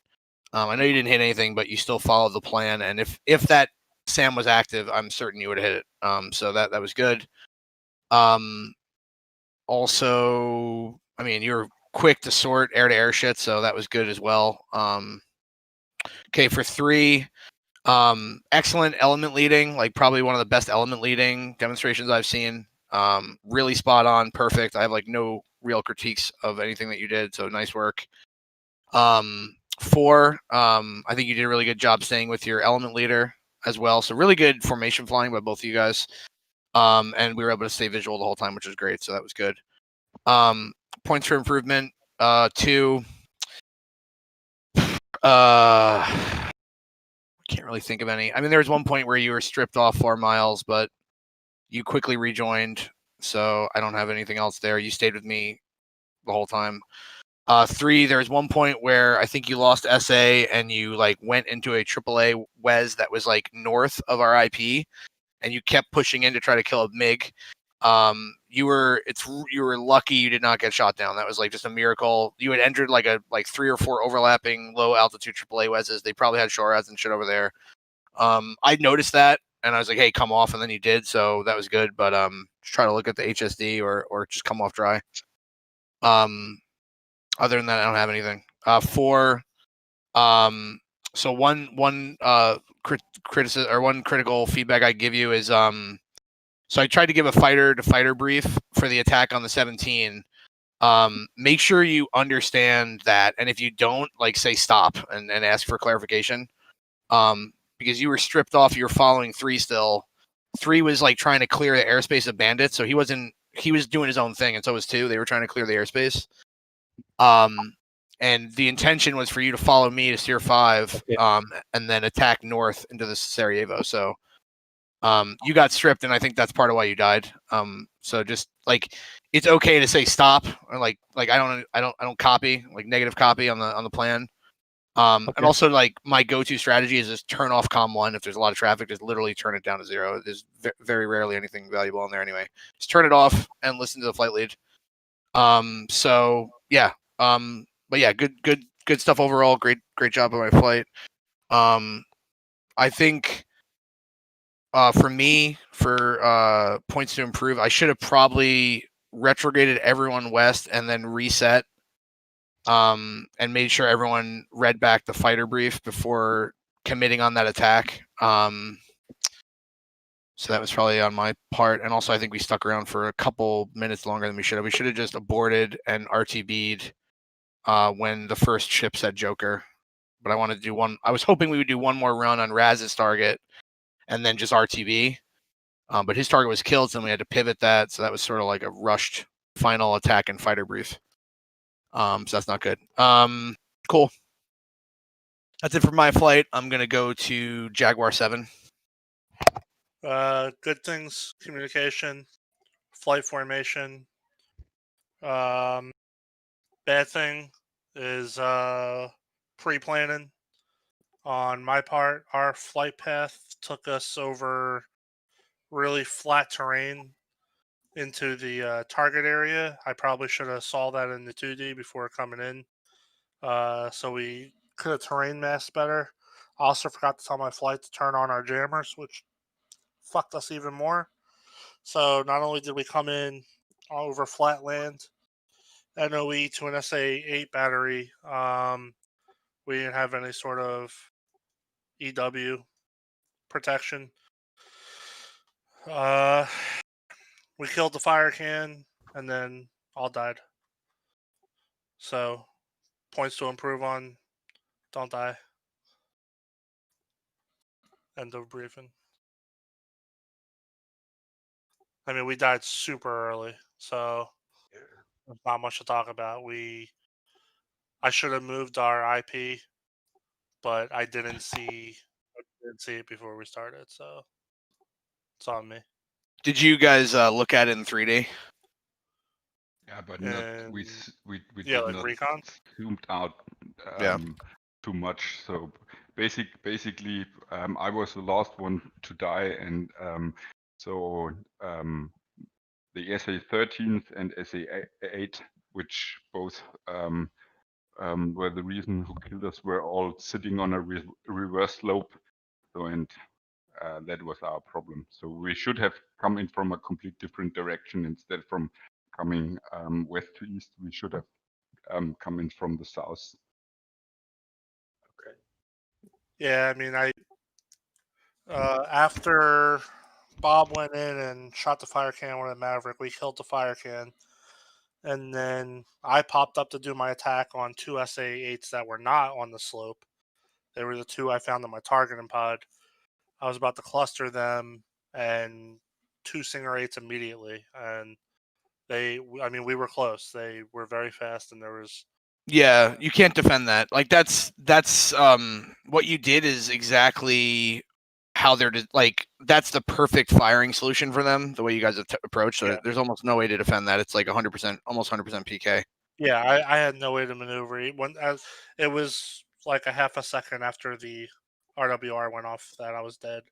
I know you didn't hit anything, but you still followed the plan. And if that SAM was active, I'm certain you would have hit it. So that was good. Also, I mean, you were quick to sort air-to-air shit, so that was good as well. Okay, for 3, excellent element leading, like probably one of the best element leading demonstrations I've seen. Really spot on, perfect. I have like no real critiques of anything that you did, so nice work. 4, I think you did a really good job staying with your element leader as well. So really good formation flying by both of you guys. And we were able to stay visual the whole time, which was great. So that was good. Points for improvement, 2. Can't really think of any. I mean, there was one point where you were stripped off 4 miles, but you quickly rejoined. so I don't have anything else there. You stayed with me the whole time. 3, there's one point where I think you lost SA and you like went into a AAA Wes that was like north of our IP, and you kept pushing in to try to kill a MiG. You were lucky you did not get shot down. That was like just a miracle. You had entered like 3 or 4 overlapping low altitude AAA Weses. They probably had SHORADs and shit over there. I noticed that and I was like, hey, come off, and then you did, so that was good. But just try to look at the HSD or just come off dry. Other than that, I don't have anything. 4. So one criticism or one critical feedback I give you is so I tried to give a fighter-to-fighter brief for the attack on the 17. Make sure you understand that, and if you don't, like, say stop and ask for clarification. Because you were stripped off, you were following 3 still. 3 was like trying to clear the airspace of bandits, so he was doing his own thing, and so was 2. They were trying to clear the airspace. And the intention was for you to follow me to Tier 5, and then attack north into the Sarajevo. So you got stripped, and I think that's part of why you died. So just like, it's okay to say stop, or like I don't copy, like negative copy on the plan. And also, like, my go-to strategy is just turn off COM 1 if there's a lot of traffic. Just literally turn it down to 0. There's very rarely anything valuable in there anyway. Just turn it off and listen to the flight lead. So yeah. But yeah, good stuff overall. Great job on my flight. I think for me, for points to improve, I should have probably retrograded everyone west and then reset. And made sure everyone read back the fighter brief before committing on that attack. So that was probably on my part. And also, I think we stuck around for a couple minutes longer than we should have. We should have just aborted and RTB'd when the first ship said Joker. But I wanted to do one. I was hoping we would do one more run on Raz's target and then just RTB. But his target was killed, so we had to pivot that. So that was sort of like a rushed final attack and fighter brief. So that's not good. Cool. That's it for my flight. I'm gonna go to Jaguar 7. Good things: communication, flight formation. Bad thing is pre-planning. On my part, our flight path took us over really flat terrain into the target area. I probably should have saw that in the 2D before coming in. So we could have terrain masked better. I also forgot to tell my flight to turn on our jammers, which fucked us even more. So not only did we come in over flat land, NOE to an SA8 battery, we didn't have any sort of EW protection. We killed the fire can, and then all died. So, points to improve on. Don't die. End of briefing. I mean, we died super early, so there's not much to talk about. I should have moved our IP, but I didn't see it before we started, so it's on me. Did you guys look at it in 3D? Yeah, but not, we did like not recon? zoomed out too much. So basically, I was the last one to die, and so the SA-13 and SA-8, which both were the reason who killed us, were all sitting on a reverse slope. So and that was our problem. So we should have come in from a complete different direction instead from coming west to east. We should have come in from the south. Okay. Yeah, I mean, after Bob went in and shot the fire can with a Maverick, we killed the fire can. And then I popped up to do my attack on 2 SA-8s that were not on the slope. They were the 2 I found in my targeting pod. I was about to cluster them, and 2 Singer 8s immediately. And we were close. They were very fast, and there was... Yeah, you can't defend that. Like, that's what you did is exactly how they're like. that's the perfect firing solution for them. The way you guys have approached, so there's almost no way to defend that. It's like 100%, almost 100% PK. Yeah, I had no way to maneuver. It was like a half a second after the RWR went off that I was dead.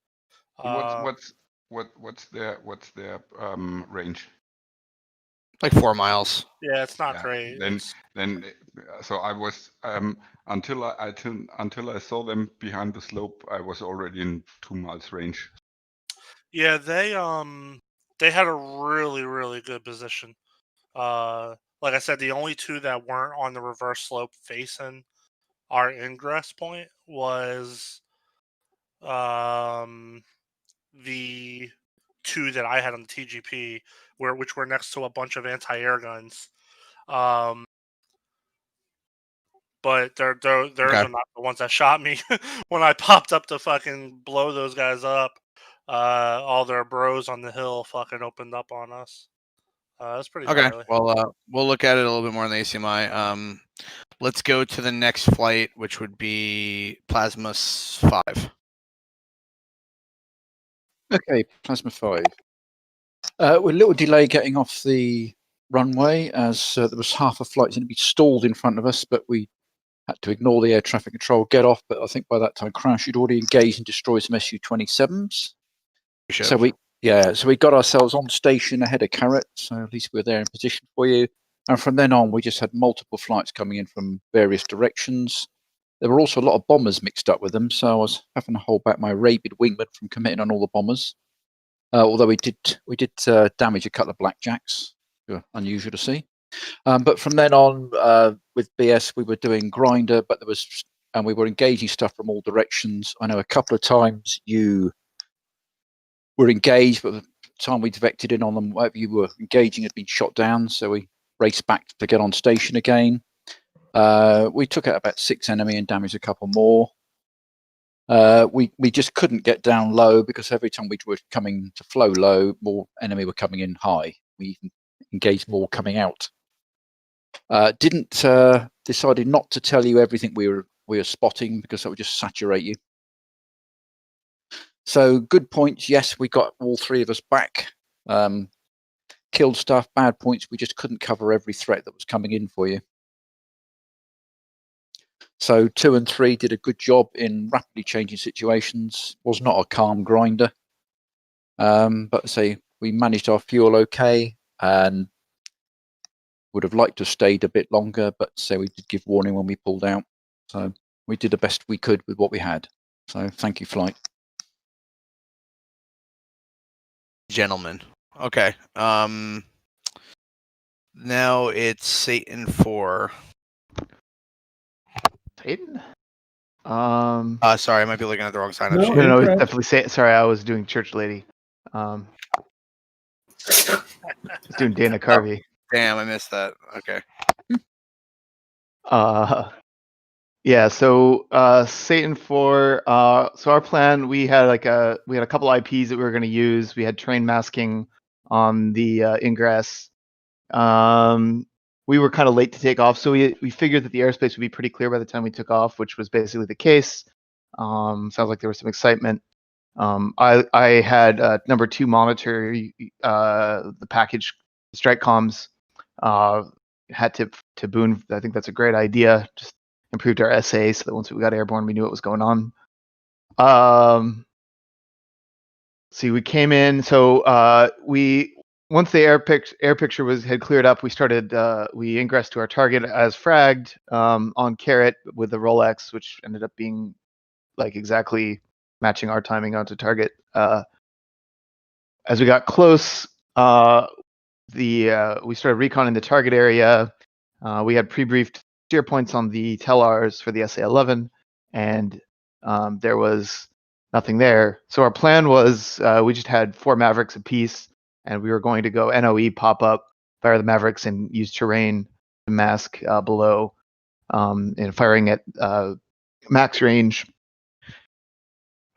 What's their range? Like 4 miles. Yeah, it's not great. Then so I was until I saw them behind the slope, I was already in 2 miles range. Yeah, they had a really good position. Like I said, the only two that weren't on the reverse slope facing our ingress point was the two that I had on the TGP, which were next to a bunch of anti-air guns. But those are not the ones that shot me when I popped up to fucking blow those guys up. All their bros on the hill fucking opened up on us. That's pretty gnarly. Well, we'll look at it a little bit more in the ACMI. Let's go to the next flight, which would be Plasma 5. Okay, Plasma 5. We're a little delay getting off the runway as there was half a flight going to be stalled in front of us, but we had to ignore the air traffic control, get off. But I think by that time, Crash had already engaged and destroyed some Su-27s. So we got ourselves on station ahead of Carrot, so at least we're there in position for you. And from then on, we just had multiple flights coming in from various directions. There were also a lot of bombers mixed up with them, so I was having to hold back my rabid wingman from committing on all the bombers. Although we did damage a couple of blackjacks, unusual to see. But from then on, with BS, we were doing grinder, and we were engaging stuff from all directions. I know a couple of times you were engaged, but the time we defected in on them, whatever you were engaging had been shot down, so we raced back to get on station again. We took out about 6 enemy and damaged a couple more. We just couldn't get down low because every time we were coming to flow low, more enemy were coming in high. We even engaged more coming out. Decided not to tell you everything we were spotting because that would just saturate you. So good points, yes, we got all 3 of us back. Killed stuff, bad points, we just couldn't cover every threat that was coming in for you. So 2 and 3 did a good job in rapidly changing situations. Was not a calm grinder. But say we managed our fuel okay and would have liked to have stayed a bit longer, but say we did give warning when we pulled out. So we did the best we could with what we had. So thank you, flight. Gentlemen. Okay. Now it's Satan 4. Satan? Sorry, I might be looking at the wrong sign. No, it's definitely Satan. Sorry, I was doing Church Lady. Just doing Dana Carvey. Damn, I missed that. Okay. Yeah, so Satan 4, so our plan, we had a couple IPs that we were going to use. We had terrain masking on the ingress. We were kind of late to take off, so we figured that the airspace would be pretty clear by the time we took off, which was basically the case. Sounds like there was some excitement. I had number 2 monitor the package strike comms. Had to Boone. I think that's a great idea. Just improved our SA so that once we got airborne, we knew what was going on. See, we came in. So once the air picture had cleared up, we started. We ingressed to our target as fragged on Carrot with the Rolex, which ended up being like exactly matching our timing onto target. As we got close, we started reconning the target area. We had pre-briefed steer points on the TELARs for the SA-11, and there was nothing there. So our plan was we just had 4 Mavericks apiece, and we were going to go NOE pop up, fire the Mavericks, and use terrain to mask below, and firing at max range.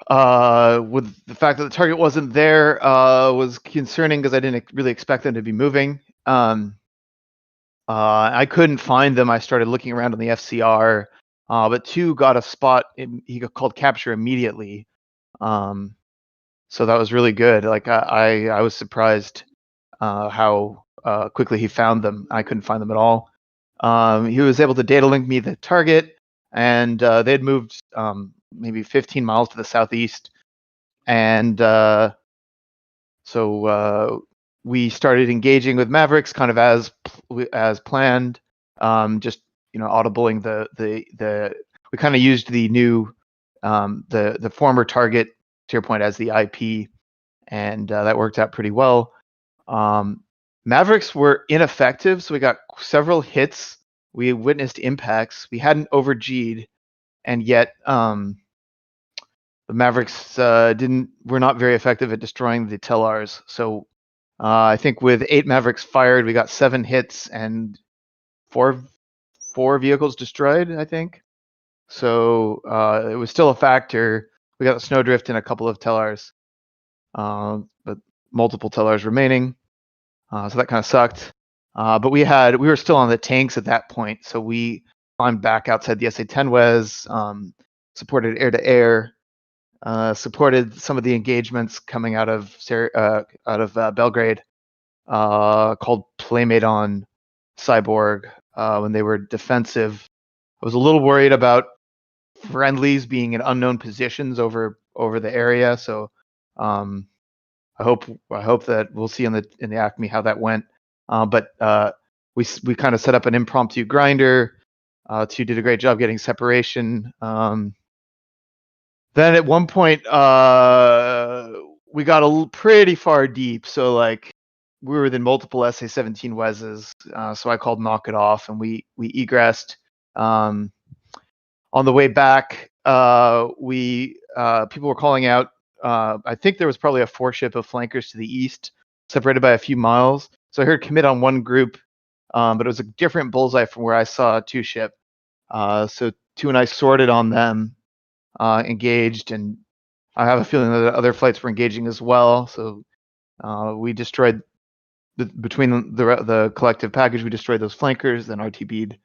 With the fact that the target wasn't there was concerning because I didn't really expect them to be moving. I couldn't find them. I started looking around on the FCR, but 2 got a spot. He called capture immediately. So that was really good. Like I was surprised how quickly he found them. I couldn't find them at all. He was able to data link me the target, and they'd moved maybe 15 miles to the southeast, and so we started engaging with Mavericks kind of as planned. Just audibling the we kind of used the new the former target, to your point, as the IP, and that worked out pretty well. Mavericks were ineffective, so we got several hits. We witnessed impacts. We hadn't over G'd, and yet the Mavericks were not very effective at destroying the Telars. So I think with 8 Mavericks fired, we got 7 hits and four vehicles destroyed, I think. So it was still a factor. We got the snowdrift and a couple of Telars, but multiple Telars remaining. So that kind of sucked. But we were still on the tanks at that point, so we climbed back outside the SA-10 Wes, supported air-to-air, supported some of the engagements coming out of Belgrade, called Playmate on Cyborg when they were defensive. I was a little worried about friendlies being in unknown positions over the area, so I hope that we'll see in the Acme how that went. But we kind of set up an impromptu grinder. Two did a great job getting separation. Then at one point we got pretty far deep, so like we were within multiple SA-17 Weses. So I called knock it off, and we egressed. On the way back, people were calling out. I think there was probably a 4-ship of flankers to the east, separated by a few miles. So I heard commit on one group, but it was a different bullseye from where I saw a 2-ship. So 2 and I sorted on them, engaged, and I have a feeling that other flights were engaging as well. So we destroyed between the collective package. We destroyed those flankers, then RTB'd.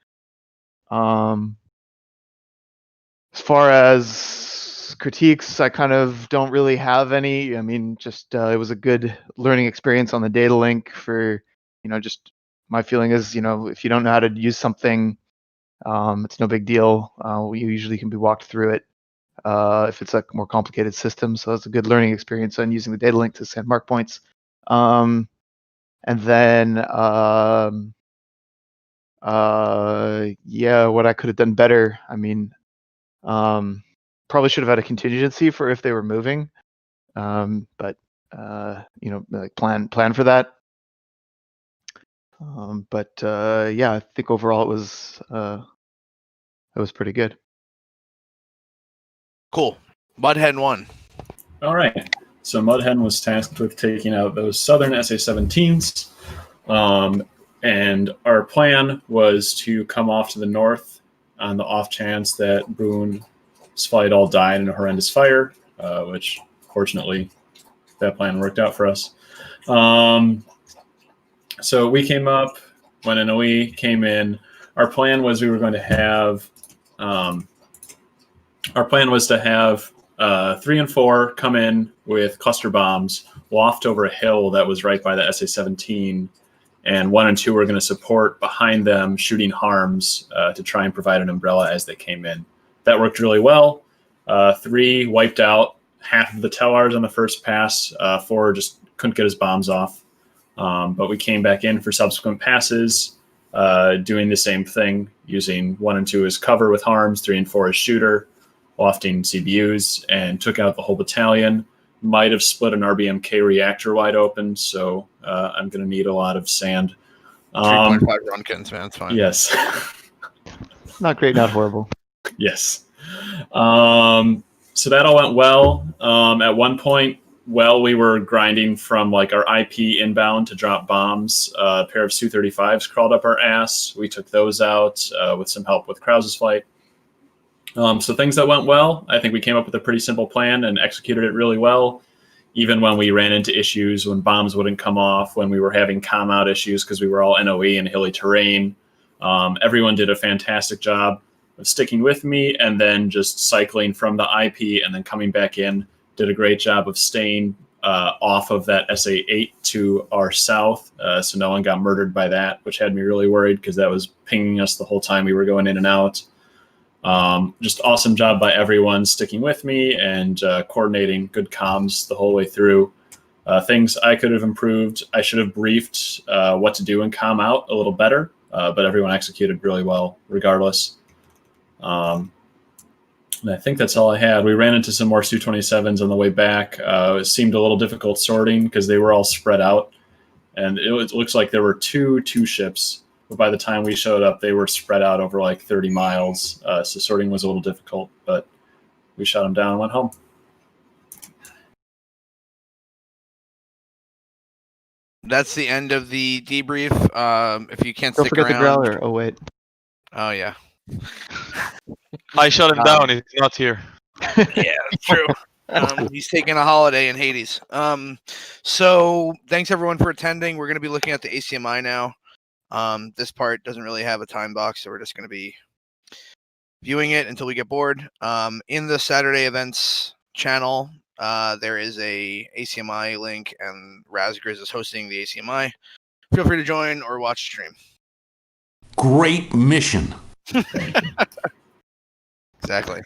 As far as critiques, I kind of don't really have any. I mean, just it was a good learning experience on the data link for, just my feeling is, if you don't know how to use something, it's no big deal. You usually can be walked through it if it's a more complicated system. So it's a good learning experience on using the data link to send mark points. And then, yeah, what I could have done better. I mean, probably should have had a contingency for if they were moving, but like plan for that. But yeah, I think overall it was pretty good. Cool. Mudhen won. All right. So Mudhen was tasked with taking out those southern SA-17s, and our plan was to come off to the north on the off chance that Boone's flight all died in a horrendous fire, which fortunately that plan worked out for us. So we came up when an OE came in. Our plan was we were going to have 3 and 4 come in with cluster bombs, waft over a hill that was right by the SA-17, and 1 and 2 were going to support behind them, shooting harms to try and provide an umbrella as they came in. That worked really well. 3 wiped out half of the Telars on the first pass. 4 just couldn't get his bombs off. But we came back in for subsequent passes, doing the same thing, using 1 and 2 as cover with harms, 3 and 4 as shooter, wafting CBUs, and took out the whole battalion. Might have split an RBMK reactor wide open, so I'm going to need a lot of sand. 3.5 Runkins, man, it's fine. Yes. Not great, not horrible. Yes. So that all went well. At one point, we were grinding from like our IP inbound to drop bombs. A pair of Su-35s crawled up our ass. We took those out with some help with Krause's flight. So things that went well. I think we came up with a pretty simple plan and executed it really well. Even when we ran into issues, when bombs wouldn't come off, when we were having comm out issues because we were all NOE and hilly terrain, everyone did a fantastic job of sticking with me and then just cycling from the IP and then coming back in did a great job of staying off of that SA-8 to our south, so no one got murdered by that, which had me really worried because that was pinging us the whole time we were going in and out. Just awesome job by everyone sticking with me and coordinating good comms the whole way through. Things I could have improved. I should have briefed what to do and comm out a little better, but everyone executed really well regardless. And I think that's all I had. We ran into some more Su-27s on the way back. It seemed a little difficult sorting because they were all spread out. And it looks like there were two ships. But by the time we showed up, they were spread out over like 30 miles. So sorting was a little difficult, but we shot them down and went home. That's the end of the debrief. If you can't Don't stick forget around. the growler. Oh, wait. Oh, yeah. I shut him down. He's not here. Yeah, that's true. He's taking a holiday in Hades. So thanks everyone for attending. We're going to be looking at the ACMI now. This part doesn't really have a time box, so we're just going to be viewing it until we get bored. In the Saturday events channel, there is a ACMI link, and Razgriz is hosting the ACMI. Feel free to join or watch the stream. Great mission. Exactly.